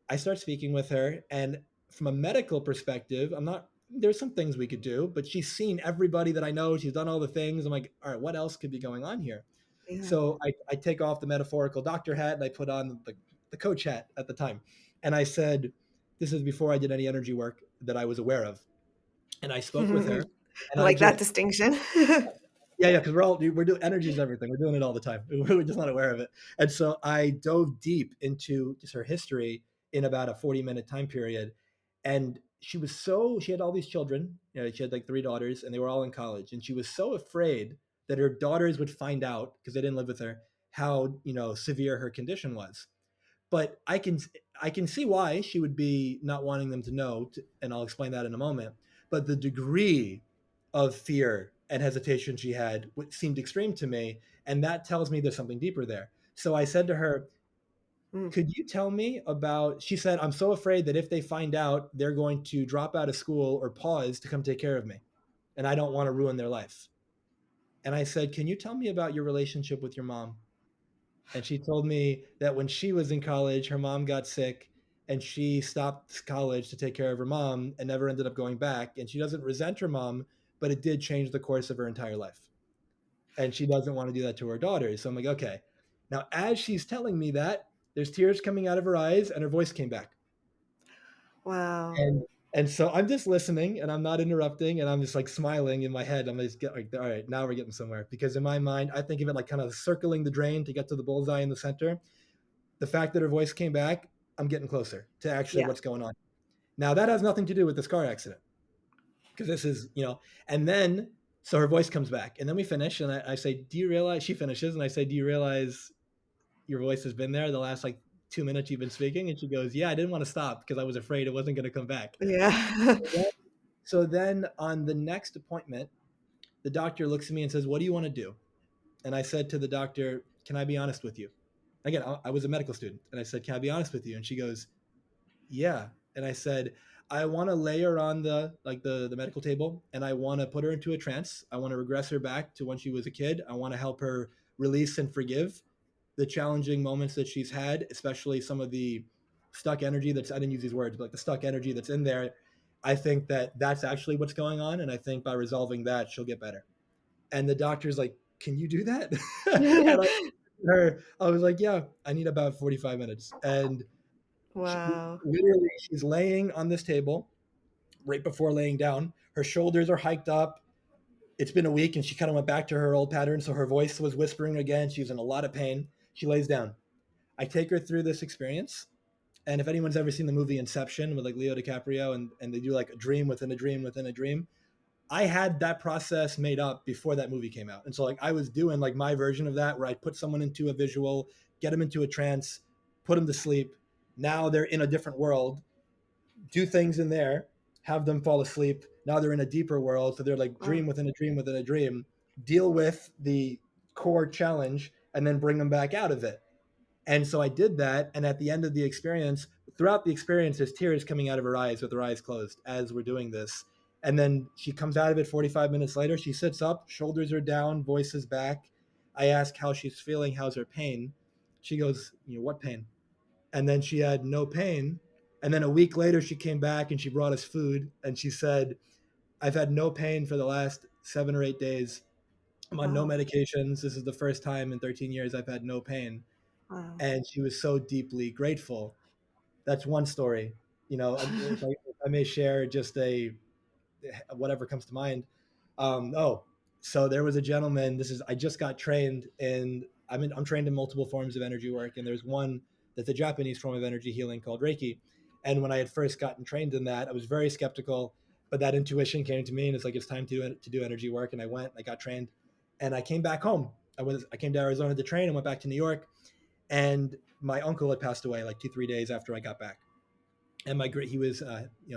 I start speaking with her. And from a medical perspective, there's some things we could do, but she's seen everybody that I know. She's done all the things. I'm like, all right, what else could be going on here? Yeah. So I take off the metaphorical doctor hat and I put on the coach hat at the time. And I said, this is before I did any energy work that I was aware of. And I spoke with I her and I like that just, distinction. yeah, because we're doing energy's everything. We're doing it all the time. We're just not aware of it. And so I dove deep into just her history in about a 40-minute time period. And she had all these children. She had like 3 daughters and they were all in college. And she was so afraid that her daughters would find out, because they didn't live with her, how, severe her condition was. But I can see why she would be not wanting them to know, and I'll explain that in a moment. But the degree of fear and hesitation she had seemed extreme to me, and that tells me there's something deeper there. So I said to her, Mm. "Could you tell me about?" She said, "I'm so afraid that if they find out, they're going to drop out of school or pause to come take care of me, and I don't want to ruin their life." And I said, "Can you tell me about your relationship with your mom?" And she told me that when she was in college, her mom got sick and she stopped college to take care of her mom and never ended up going back. And she doesn't resent her mom, but it did change the course of her entire life. And she doesn't want to do that to her daughters. So I'm like, okay. Now, as she's telling me that, there's tears coming out of her eyes and her voice came back. Wow. And and so I'm just listening and I'm not interrupting and I'm just like smiling in my head. I'm just like, all right, now we're getting somewhere. Because in my mind, I think of it like kind of circling the drain to get to the bullseye in the center. The fact that her voice came back, I'm getting closer to actually Yeah. what's going on. Now that has nothing to do with this car accident, because this is, and then so her voice comes back, and then we finish, and I say, "Do you realize?" She finishes, and I say, "Do you realize your voice has been there the last like 2 minutes you've been speaking?" And she goes, "Yeah, I didn't want to stop because I was afraid it wasn't going to come back." Yeah. So then on the next appointment, the doctor looks at me and says, "What do you want to do?" And I said to the doctor, "Can I be honest with you?" Again, I was a medical student, and I said, "Can I be honest with you?" And she goes, yeah. And I said, I want to lay her on the medical table, and I want to put her into a trance. I want to regress her back to when she was a kid. I want to help her release and forgive the challenging moments that she's had, especially some of the stuck energy that's, I didn't use these words, but like the stuck energy that's in there. I think that that's actually what's going on. And I think by resolving that, she'll get better. And the doctor's like, can you do that? And I was like, yeah, I need about 45 minutes. And she, Wow. literally, she's laying on this table right before laying down. Her shoulders are hiked up. It's been a week and she kind of went back to her old pattern. So her voice was whispering again. She was in a lot of pain. She lays down. I take her through this experience. And if anyone's ever seen the movie Inception with like Leo DiCaprio and they do like a dream within a dream within a dream, I had that process made up before that movie came out. And so like I was doing like my version of that where I put someone into a visual, get them into a trance, put them to sleep. Now they're in a different world, do things in there, have them fall asleep. Now they're in a deeper world. So they're like Mm, dream within a dream within a dream, deal with the core challenge and then bring them back out of it. And so I did that. And at the end of the experience, throughout the experience, there's tears coming out of her eyes with her eyes closed as we're doing this. And then she comes out of it 45 minutes later. She sits up, shoulders are down, voice is back. I ask how she's feeling, how's her pain. She goes, what pain? And then she had no pain. And then a week later, she came back and she brought us food. And she said, I've had no pain for the last 7 or 8 days. I'm on no wow. medications. This is the first time in 13 years I've had no pain. Wow. And she was so deeply grateful. That's one story. If I may share just a whatever comes to mind. Oh, so there was a gentleman. I just got trained in. I'm trained in multiple forms of energy work, and there's one that's a Japanese form of energy healing called Reiki. And when I had first gotten trained in that, I was very skeptical, but that intuition came to me, and it's like it's time to do energy work. And I went, I got trained, and I came back home. I came to Arizona to train and went back to New York, and my uncle had passed away like 2 3 days after I got back, and he was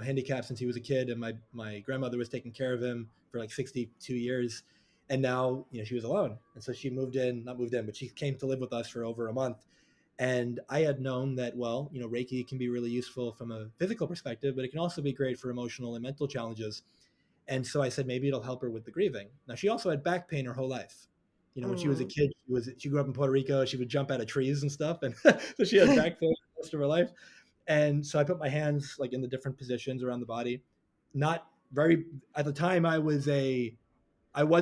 handicapped since he was a kid, and my grandmother was taking care of him for like 62 years, and now she was alone, and so she moved in, not moved in, but she came to live with us for over a month. And I had known that, well, Reiki can be really useful from a physical perspective, but it can also be great for emotional and mental challenges. And so I said maybe it'll help her with the grieving. Now she also had back pain her whole life. When she was a Mm, kid, she grew up in Puerto Rico. She would jump out of trees and stuff, and so she had back pain most of her life. And so I put my hands like in the different positions around the body. Not very at the time. I was a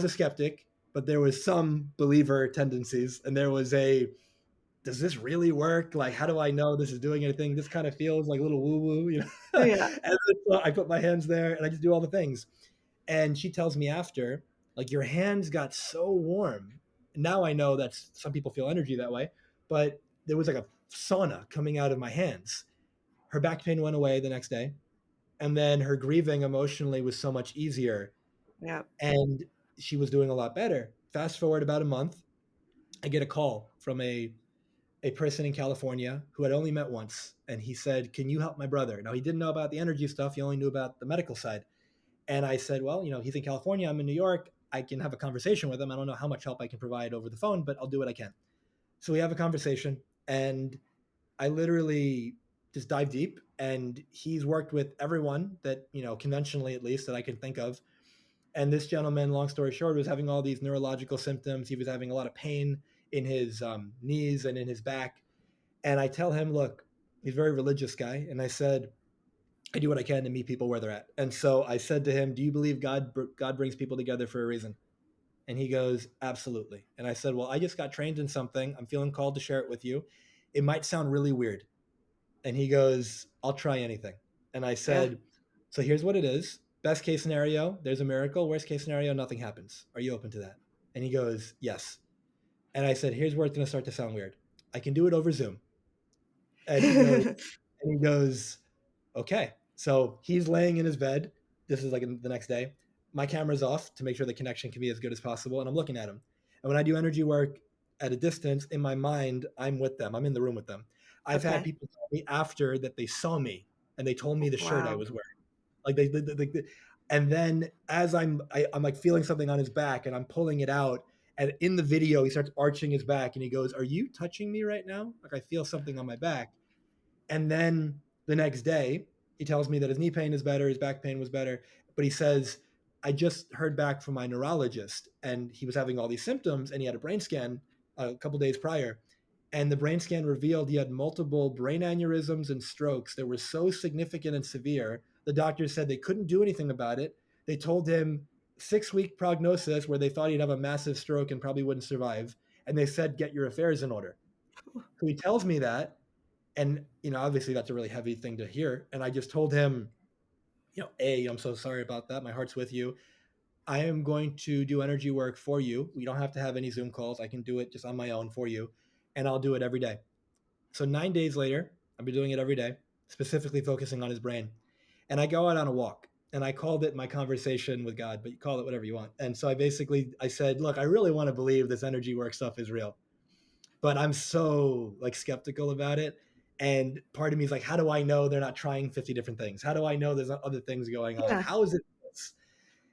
skeptic, but there was some believer tendencies, and there was a does this really work? Like, how do I know this is doing anything? This kind of feels like a little woo woo. yeah. And so I put my hands there and I just do all the things. And she tells me after, like, your hands got so warm. Now I know that some people feel energy that way, but there was like a sauna coming out of my hands. Her back pain went away the next day. And then her grieving emotionally was so much easier. Yeah. And she was doing a lot better. Fast forward about a month, I get a call from a person in California who I'd only met once. And he said, can you help my brother? Now, he didn't know about the energy stuff. He only knew about the medical side. And I said, well, he's in California. I'm in New York. I can have a conversation with him. I don't know how much help I can provide over the phone, but I'll do what I can. So we have a conversation. And I literally just dive deep. And he's worked with everyone that, conventionally at least that I can think of. And this gentleman, long story short, was having all these neurological symptoms. He was having a lot of pain in his knees and in his back. And I tell him, look, he's a very religious guy. And I said, I do what I can to meet people where they're at. And so I said to him, do you believe God brings people together for a reason? And he goes, absolutely. And I said, well, I just got trained in something. I'm feeling called to share it with you. It might sound really weird. And he goes, I'll try anything. And I Yeah. said, so here's what it is. Best case scenario, there's a miracle. Worst case scenario, nothing happens. Are you open to that? And he goes, yes. And I said, here's where it's going to start to sound weird. I can do it over Zoom. And he goes, okay. So he's laying in his bed. This is like the next day. My camera's off to make sure the connection can be as good as possible. And I'm looking at him. And when I do energy work at a distance, in my mind, I'm with them. I'm in the room with them. I've had Okay. people tell me after that they saw me and they told me the shirt I Wow. was wearing. Like and then as I'm like feeling something on his back and I'm pulling it out. And in the video, he starts arching his back and he goes, are you touching me right now? Like I feel something on my back. And then the next day, he tells me that his knee pain is better, his back pain was better. But he says, I just heard back from my neurologist and he was having all these symptoms and he had a brain scan a couple days prior. And the brain scan revealed he had multiple brain aneurysms and strokes that were so significant and severe. The doctors said they couldn't do anything about it. They told him 6-week prognosis where they thought he'd have a massive stroke and probably wouldn't survive. And they said, get your affairs in order. So he tells me that. And, obviously that's a really heavy thing to hear. And I just told him, I'm so sorry about that. My heart's with you. I am going to do energy work for you. We don't have to have any Zoom calls. I can do it just on my own for you. And I'll do it every day. So 9 days later, I've been doing it every day, specifically focusing on his brain. And I go out on a walk, and I called it my conversation with God, but you call it whatever you want. And so I said, look, I really want to believe this energy work stuff is real, but I'm so like skeptical about it. And part of me is like, how do I know they're not trying 50 different things? How do I know there's other things going on? Yeah. How is it this?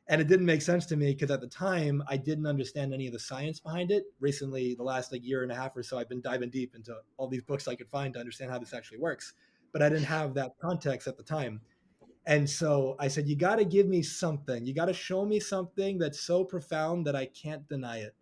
And it didn't make sense to me because at the time I didn't understand any of the science behind it. Recently, the last like year and a half or so, I've been diving deep into all these books I could find to understand how this actually works. But I didn't have that context at the time. And so I said, you got to give me something. You got to show me something that's so profound that I can't deny it.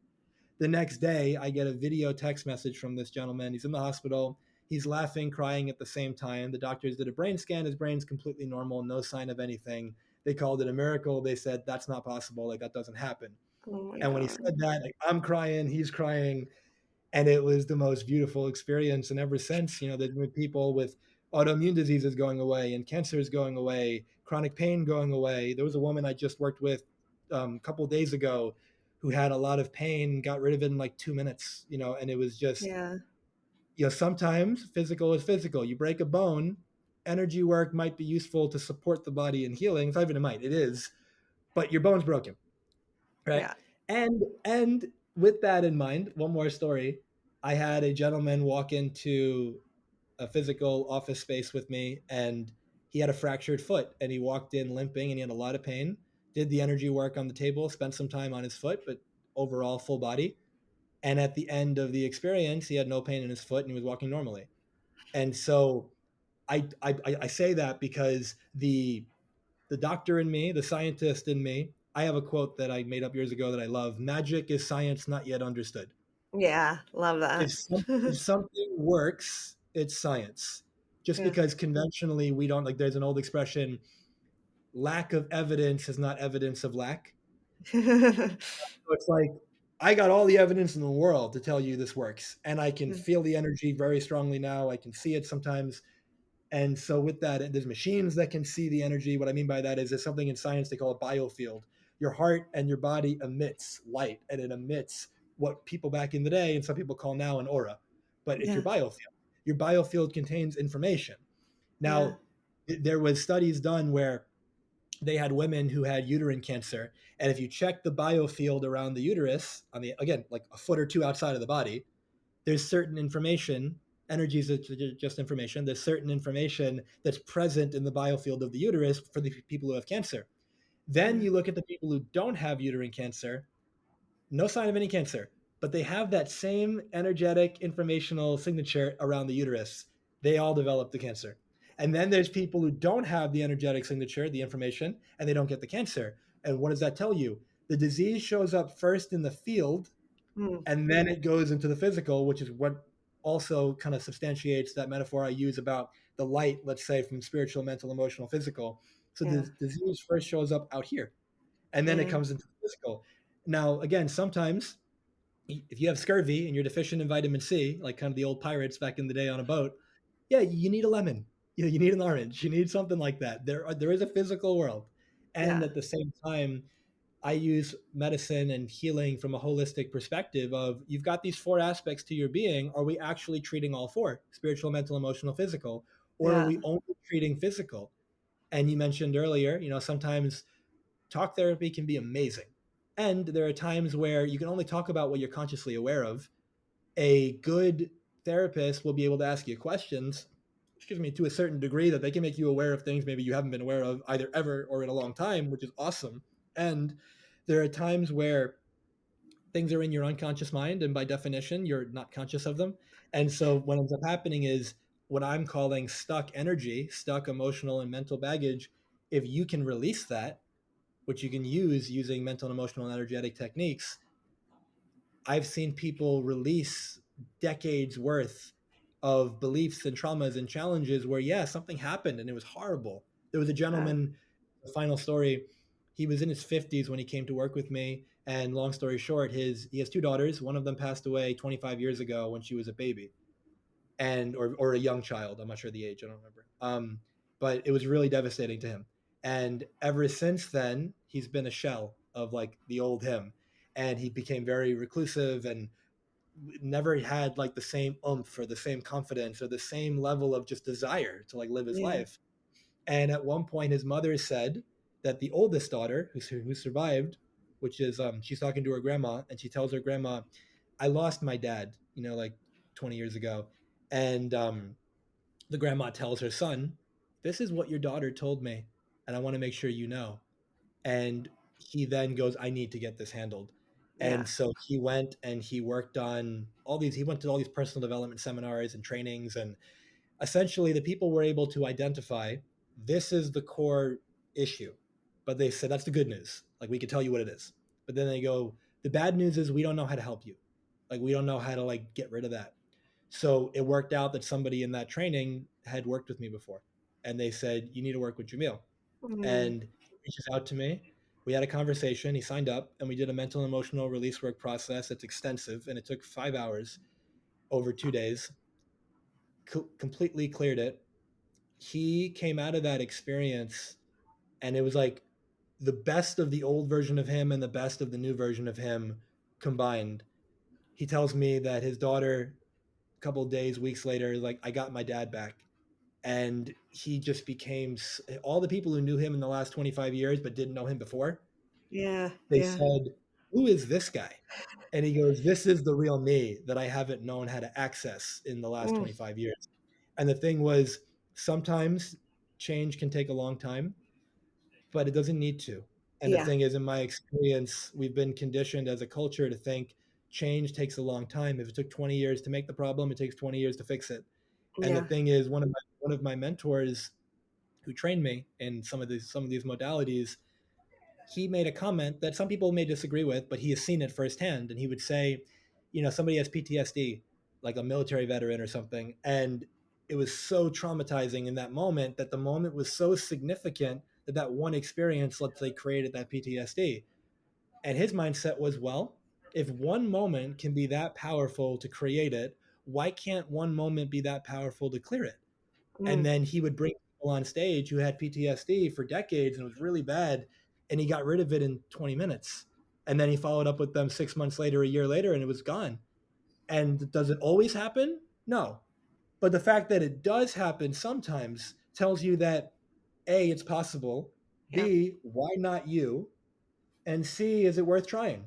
The next day, I get a video text message from this gentleman. He's in the hospital. He's laughing, crying at the same time. The doctors did a brain scan. His brain's completely normal, no sign of anything. They called it a miracle. They said, that's not possible. Like, that doesn't happen. Oh my And when he God. said that, like, I'm crying, he's crying. And it was the most beautiful experience. And ever since, there's been people with autoimmune diseases going away and cancers going away, chronic pain going away. There was a woman I just worked with a couple of days ago who had a lot of pain, got rid of it in like 2 minutes, and it was just, Yeah. sometimes physical is physical. You break a bone, energy work might be useful to support the body in healing. It's not even it might, it is, but your bone's broken, right? Yeah. And with that in mind, one more story. I had a gentleman walk into a physical office space with me, and he had a fractured foot, and he walked in limping, and he had a lot of pain. Did the energy work on the table, spent some time on his foot, but overall full body. And at the end of the experience, he had no pain in his foot, and he was walking normally. And so I say that because the doctor in me, the scientist in me, I have a quote that I made up years ago that I love. Magic is science not yet understood. Yeah. Love that. If something works, it's science. Just Yeah. because conventionally we don't, like, there's an old expression, lack of evidence is not evidence of lack. So it's like, I got all the evidence in the world to tell you this works, and I can feel the energy very strongly now. I can see it sometimes. And so with that, there's machines that can see the energy. What I mean by that is there's something in science they call a biofield. Your heart and your body emits light, and it emits what people back in the day and some people call now an aura. But it's Yeah. your biofield. Your biofield contains information. Yeah. Now, there was studies done where they had women who had uterine cancer, and if you check the biofield around the uterus, on the again like a foot or two outside of the body, there's certain information. Energy is just information. There's certain information that's present in the biofield of the uterus for the people who have cancer. Then Yeah. you look at the people who don't have uterine cancer, no sign of any cancer, but they have that same energetic informational signature around the uterus. They all develop the cancer. And then there's people who don't have the energetic signature, the information, and they don't get the cancer. And what does that tell you? The disease shows up first in the field, Mm. and then it goes into the physical, which is what also kind of substantiates that metaphor I use about the light, let's say, from spiritual, mental, emotional, physical. So Yeah. the disease first shows up out here, and then it Yeah. comes into the physical. Now, again, sometimes if you have scurvy and you're deficient in vitamin C, like kind of the old pirates back in the day on a boat, yeah, you need a lemon. You need an orange. You need something like that. There is a physical world, and Yeah. at the same time, I use medicine and healing from a holistic perspective of you've got these four aspects to your being. Are we actually treating all four? Spiritual, mental, emotional, physical, or are Yeah. we only treating physical? And you mentioned earlier, sometimes talk therapy can be amazing. And there are times where you can only talk about what you're consciously aware of. A good therapist will be able to ask you questions, excuse me, to a certain degree that they can make you aware of things maybe you haven't been aware of either ever or in a long time, which is awesome. And there are times where things are in your unconscious mind, and by definition, you're not conscious of them. And so what ends up happening is what I'm calling stuck energy, stuck emotional and mental baggage. If you can release that, which you can use using mental and emotional and energetic techniques, I've seen people release decades worth of beliefs and traumas and challenges where, yeah, something happened and it was horrible. There was a Yeah. gentleman, the final story, He was in his 50s when he came to work with me. And long story short, he has two daughters. One of them passed away 25 years ago when she was a baby, and or a young child. I'm not sure the age. I don't remember. But it was really devastating to him. And ever since then, he's been a shell of like the old him, and he became very reclusive and never had like the same oomph or the same confidence or the same level of just desire to like live his Yeah. life. And at one point, his mother said that the oldest daughter, who survived, which is she's talking to her grandma, and she tells her grandma, "I lost my dad, like 20 years ago," and the grandma tells her son, "This is what your daughter told me, and I want to make sure you know." And he then goes, "I need to get this handled." Yeah. And so he went and he worked on all these. He went to all these personal development seminars and trainings, and essentially the people were able to identify this is the core issue. But they said that's the good news, like we could tell you what it is. But then they go, the bad news is we don't know how to help you, like we don't know how to like get rid of that. So it worked out that somebody in that training had worked with me before, and they said you need to work with Jamil. Mm, And he reaches out to me. We had a conversation. He signed up, and we did a mental and emotional release work process. It's extensive, and it took 5 hours over 2 days. Completely cleared it. He came out of that experience, and it was like the best of the old version of him and the best of the new version of him combined. He tells me that his daughter, a couple of days, weeks later, is like, I got my dad back. And he just became all the people who knew him in the last 25 years but didn't know him before. yeah. They Yeah. said, "Who is this guy?" And he goes, "This is the real me that I haven't known how to access in the last Mm, 25 years." And the thing was, sometimes change can take a long time, but it doesn't need to. And the yeah. thing is, in my experience, we've been conditioned as a culture to think change takes a long time. If it took 20 years to make the problem, it takes 20 years to fix it. And the Yeah. thing is, one of my mentors who trained me in some of these modalities, he made a comment that some people may disagree with, but he has seen it firsthand. And he would say, somebody has PTSD, like a military veteran or something, and it was so traumatizing in that moment that the moment was so significant that that one experience, let's say, created that PTSD. And his mindset was, well, if one moment can be that powerful to create it, why can't one moment be that powerful to clear it? And Mm, then he would bring people on stage who had PTSD for decades and it was really bad, and he got rid of it in 20 minutes. And then he followed up with them 6 months later, a year later, and it was gone. And does it always happen? No. But the fact that it does happen sometimes tells you that A, it's possible, yeah. B, why not you? And C, is it worth trying?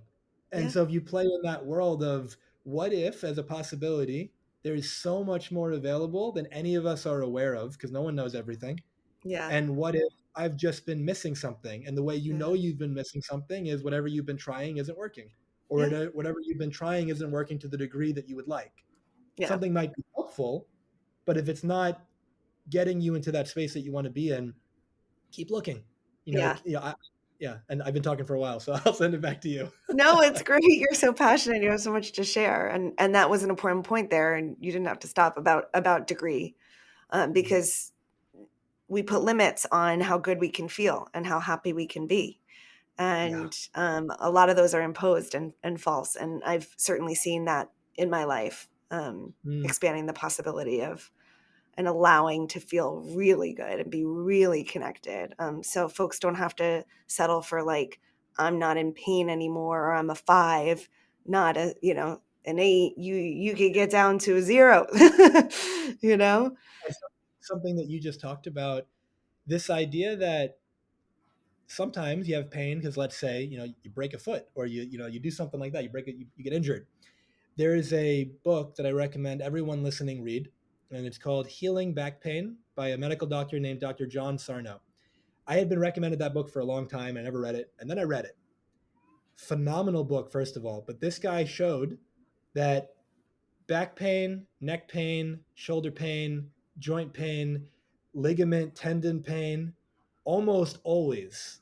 And Yeah. so if you play in that world of what if as a possibility, there's so much more available than any of us are aware of because no one knows everything. Yeah. And what if I've just been missing something? And the way you Yeah. know you've been missing something is whatever you've been trying isn't working, or Yeah. whatever you've been trying isn't working to the degree that you would like. Yeah. Something might be helpful, but if it's not getting you into that space that you want to be in, keep looking. Yeah. Yeah. And I've been talking for a while, so I'll send it back to you. No, it's great. You're so passionate. You have so much to share, and that was an important point there. And you didn't have to stop about degree, because we put limits on how good we can feel and how happy we can be, Yeah. and a lot of those are imposed and false. And I've certainly seen that in my life, Mm, expanding the possibility of and allowing to feel really good and be really connected. So folks don't have to settle for like, I'm not in pain anymore, or I'm a 5, not an 8. You could get down to a 0, you know? and something that you just talked about, this idea that sometimes you have pain because, let's say, you break a foot, or you do something like that, you break it, you get injured. There is a book that I recommend everyone listening read, and it's called Healing Back Pain by a medical doctor named Dr. John Sarno. I had been recommended that book for a long time. I never read it, and then I read it. Phenomenal book, first of all, but this guy showed that back pain, neck pain, shoulder pain, joint pain, ligament, tendon pain, almost always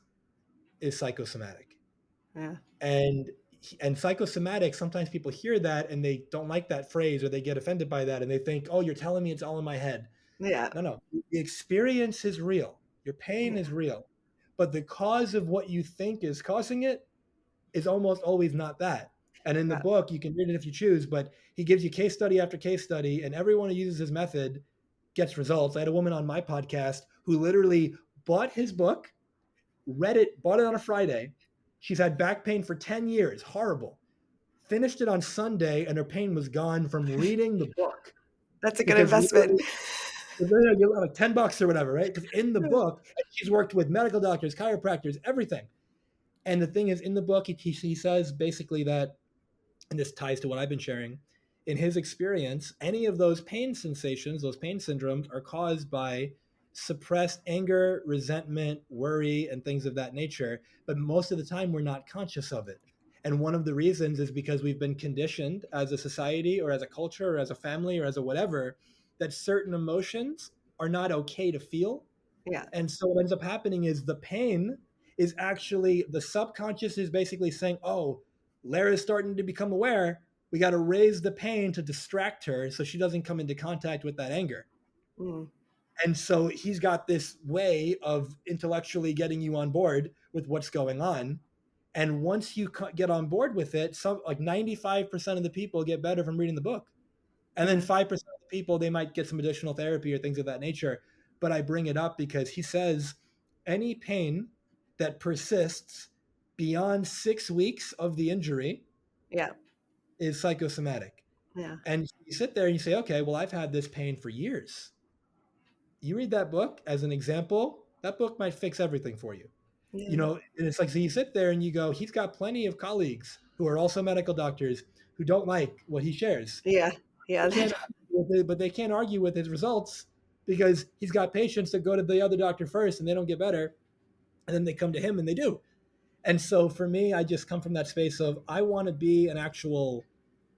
is psychosomatic. Yeah, And psychosomatic, sometimes people hear that and they don't like that phrase, or they get offended by that and they think, "Oh, you're telling me it's all in my head." yeah, No, no. The experience is real. Your pain yeah, is real. but the cause of what you think is causing it is almost always not that. And in the Yeah. book, you can read it if you choose, but he gives you case study after case study, and everyone who uses his method gets results. I had a woman on my podcast who literally bought his book, read it, bought it on a Friday. She's had back pain for 10 years, horrible. Finished it on Sunday, and her pain was gone from reading the book That's a good because investment. literally you're like $10 or whatever, right? Because in the book, and she's worked with medical doctors, chiropractors, everything. And the thing is, in the book, he says basically that, and this ties to what I've been sharing, in his experience, any of those pain sensations, those pain syndromes, are caused by suppressed anger, resentment, worry, and things of that nature. But most of the time, we're not conscious of it. And one of the reasons is because we've been conditioned as a society or as a culture or as a family or as a whatever that certain emotions are not okay to feel. Yeah. And so what ends up happening is the pain is actually the subconscious is basically saying, oh, Lara's starting to become aware. We got to raise the pain to distract her so she doesn't come into contact with that anger. Mm. And so he's got this way of intellectually getting you on board with what's going on. And once you get on board with it, some like 95% of the people get better from reading the book. And then Yeah. 5% of the people, they might get some additional therapy or things of that nature. But I bring it up because he says any pain that persists beyond 6 weeks of the injury Yeah. is psychosomatic. Yeah. And you sit there and you say, okay, well, I've had this pain for years. You read that book as an example, that book might fix everything for you. You Yeah. know, and it's like, so you sit there and you go, he's got plenty of colleagues who are also medical doctors who don't like what he shares. Yeah. They Yeah. can't argue with it, but they can't argue with his results because he's got patients that go to the other doctor first and they don't get better. And then they come to him and they do. And so for me, I just come from that space of I want to be an actual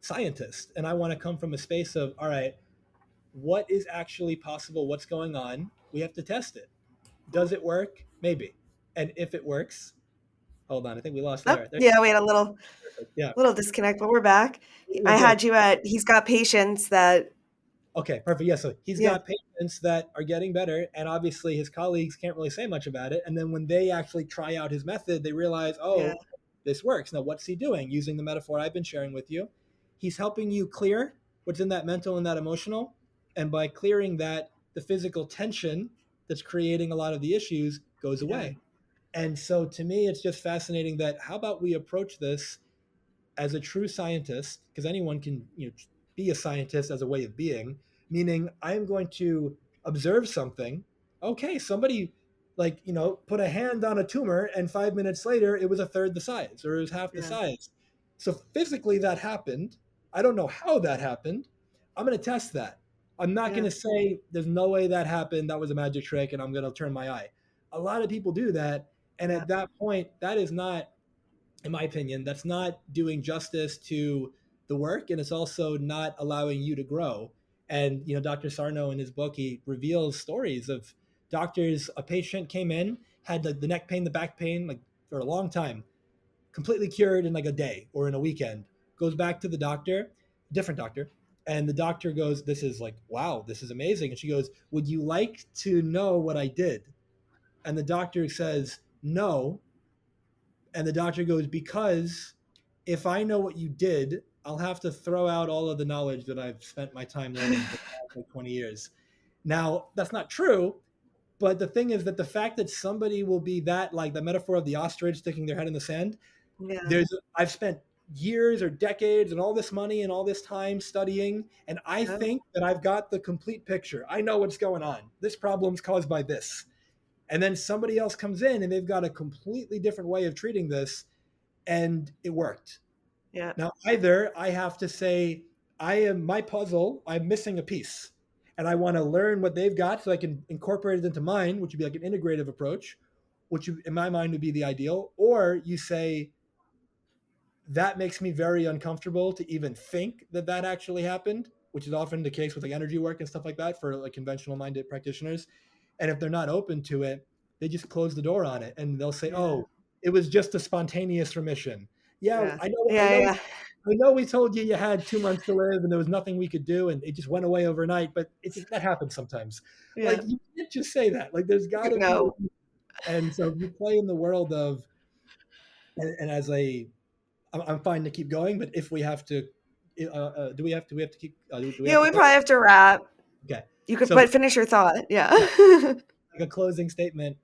scientist and I want to come from a space of, all right, what is actually possible? What's going on? We have to test it. Does it work? Maybe. And if it works, hold on, I think we lost Oh, Lara. There, yeah, we had a perfect. Yeah. little disconnect, but we're back. We're I good. had you at he's got patients that Okay, perfect. Yeah, so he's yeah, got patients that are getting better, and obviously his colleagues can't really say much about it. And then when they actually try out his method, they realize, yeah, oh, this works. Now, what's he doing? Using the metaphor I've been sharing with you, he's helping you clear what's in that mental and that emotional. And by clearing that, the physical tension that's creating a lot of the issues goes yeah, away. And so to me, it's just fascinating that how about we approach this as a true scientist, because anyone can be a scientist as a way of being, meaning I'm going to observe something. Okay, somebody put a hand on a tumor and 5 minutes later it was a third the size or it was half the yeah, size. So physically that happened. I don't know how that happened. I'm going to test that. I'm not going yeah, to say there's no way that happened. That was a magic trick and I'm going to turn my eye. A lot of people do that. And yeah, at that point, that is not, in my opinion, that's not doing justice to the work, and it's also not allowing you to grow. And Dr. Sarno in his book, he reveals stories of doctors. A patient came in, had the neck pain, the back pain, like for a long time, completely cured in like a day or in a weekend. Goes back to the doctor, different doctor, and the doctor goes, "This is like wow, this is amazing." And she goes, "Would you like to know what I did?" And the doctor says, "No." And the doctor goes, because if I know what you did, I'll have to throw out all of the knowledge that I've spent my time learning for the past like 20 years. Now, that's not true, but the thing is that the fact that somebody will be that, like the metaphor of the ostrich sticking their head in the sand, yeah, there's I've spent years or decades and all this money and all this time studying, and I yeah, think that I've got the complete picture. I know what's going on. This problem's caused by this. And then somebody else comes in and they've got a completely different way of treating this and it worked. yeah, Now, either I have to say, I am my puzzle, I'm missing a piece, and I want to learn what they've got so I can incorporate it into mine, which would be like an integrative approach, which in my mind would be the ideal. Or you say, that makes me very uncomfortable to even think that that actually happened, which is often the case with like energy work and stuff like that for like conventional minded practitioners. And if they're not open to it, they just close the door on it and they'll say, yeah, "Oh, it was just a spontaneous remission." Yeah, yeah, yeah, yeah, I know. We told you had 2 months to live, and there was nothing we could do, and it just went away overnight. But that happens sometimes. yeah. Like you can't just say that. Like there's got You to be a know, way. And so if you play in the world of, and as a, I'm fine to keep going, but if we have to, do we have to keep, do we have Yeah, to we close? probably have to wrap. Okay. You could, So but finish your thought. Yeah. yeah, like a closing statement,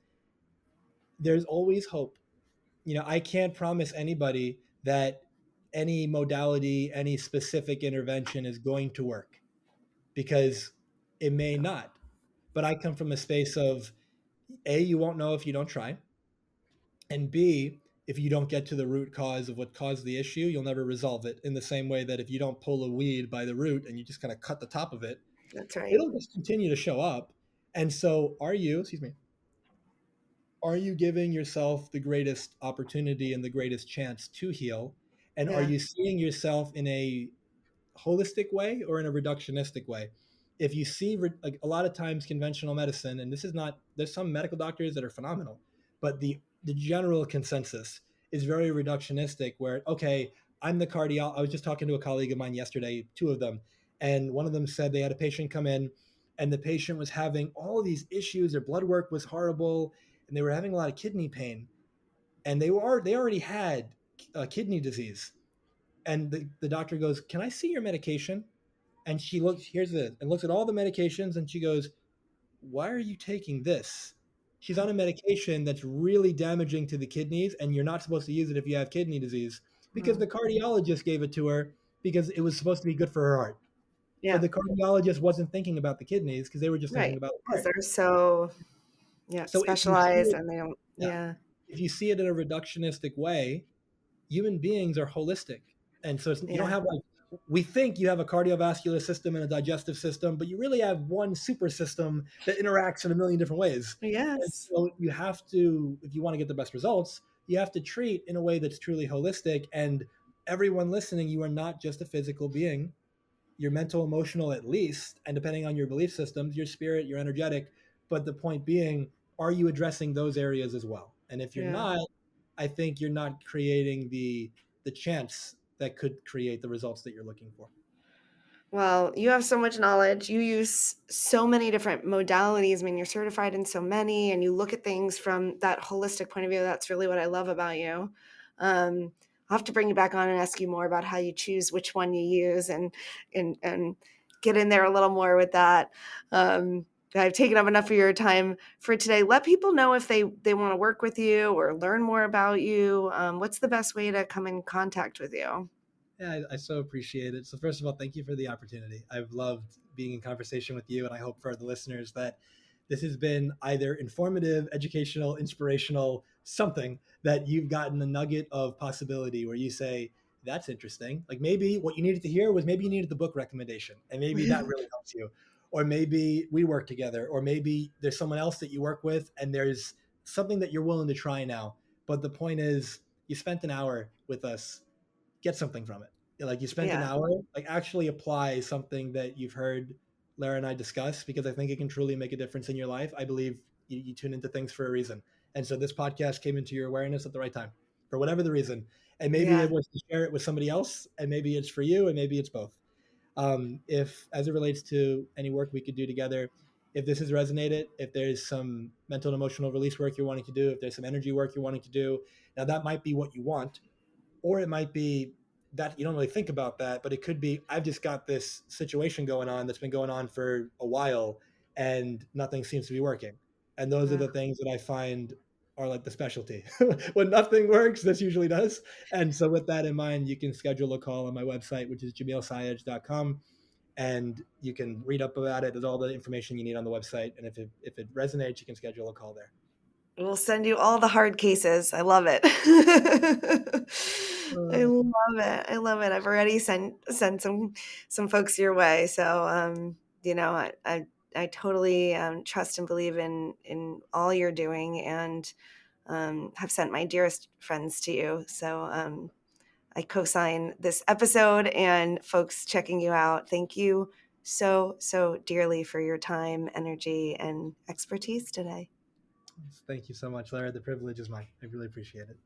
there's always hope. I can't promise anybody that any modality, any specific intervention is going to work because it may not. But I come from a space of A, you won't know if you don't try. And B, if you don't get to the root cause of what caused the issue, you'll never resolve it. In the same way that if you don't pull a weed by the root and you just kind of cut the top of it, That's right. it'll just continue to show up. And so, are you giving yourself the greatest opportunity and the greatest chance to heal? And are Yeah. you seeing yourself in a holistic way or in a reductionistic way? If you see, like a lot of times, conventional medicine, and this is not, there's some medical doctors that are phenomenal, but the general consensus is very reductionistic. Where okay, I'm the cardio. I was just talking to a colleague of mine yesterday, two of them, and one of them said they had a patient come in, and the patient was having all these issues. Their blood work was horrible, and they were having a lot of kidney pain, and they already had kidney disease. And the doctor goes, "Can I see your medication?" And she looks, here's it, and looks at all the medications, and she goes, "Why are you taking this?" She's on a medication that's really damaging to the kidneys, and you're not supposed to use it if you have kidney disease because Mm. the cardiologist gave it to her because it was supposed to be good for her heart. But Yeah. the cardiologist wasn't thinking about the kidneys because they were just thinking Right. about the Because heart. they're so, yeah, So if you see specialized it, and they don't, yeah, yeah. if you see it in a reductionistic way, human beings are holistic. And so you don't Yeah. have like, we think you have a cardiovascular system and a digestive system, but you really have one super system that interacts in a million different ways. And Yes. so you have to, if you want to get the best results, you have to treat in a way that's truly holistic. And everyone listening, you are not just a physical being, your mental, emotional, at least, and depending on your belief systems, your spirit, your energetic. But the point being, are you addressing those areas as well? And if you're Yeah. not, I think you're not creating the chance that could create the results that you're looking for. Well, you have so much knowledge. You use so many different modalities. I mean, you're certified in so many, and you look at things from that holistic point of view. That's really what I love about you. I'll have to bring you back on and ask you more about how you choose which one you use, and get in there a little more with that. I've taken up enough of your time for today. Let people know if they want to work with you or learn more about you. What's the best way to come in contact with you? Yeah, I so appreciate it. So first of all, thank you for the opportunity. I've loved being in conversation with you, and I hope for the listeners that this has been either informative, educational, inspirational, something that you've gotten a nugget of possibility where you say, that's interesting. Like maybe what you needed to hear was maybe you needed the book recommendation, and maybe that really helps you. Or maybe we work together, or maybe there's someone else that you work with, and there's something that you're willing to try now. But the point is, you spent an hour with us, get something from it. Like you spent an Yeah. hour, like actually apply something that you've heard Lara and I discuss because I think it can truly make a difference in your life. I believe you tune into things for a reason. And so this podcast came into your awareness at the right time for whatever the reason. And maybe it Yeah. was to share it with somebody else, and maybe it's for you, and maybe it's both. If, as it relates to any work we could do together, if this has resonated, if there's some mental and emotional release work you're wanting to do, if there's some energy work you're wanting to do, now that might be what you want, or it might be that you don't really think about that, but it could be I've just got this situation going on that's been going on for a while and nothing seems to be working. And those are Uh, the things that I find are like the specialty. When nothing works, this usually does. And so with that in mind, you can schedule a call on my website, which is jamilsayegh.com, and you can read up about it. There's all the information you need on the website. And if it resonates, you can schedule a call there. We'll send you all the hard cases. I love it. I Uh, love it. I love it. I've already sent some folks your way. So I totally trust and believe in all you're doing, and have sent my dearest friends to you. So I co-sign this episode and folks checking you out. Thank you so dearly for your time, energy, and expertise today. Thank you so much, Larry. The privilege is mine. I really appreciate it.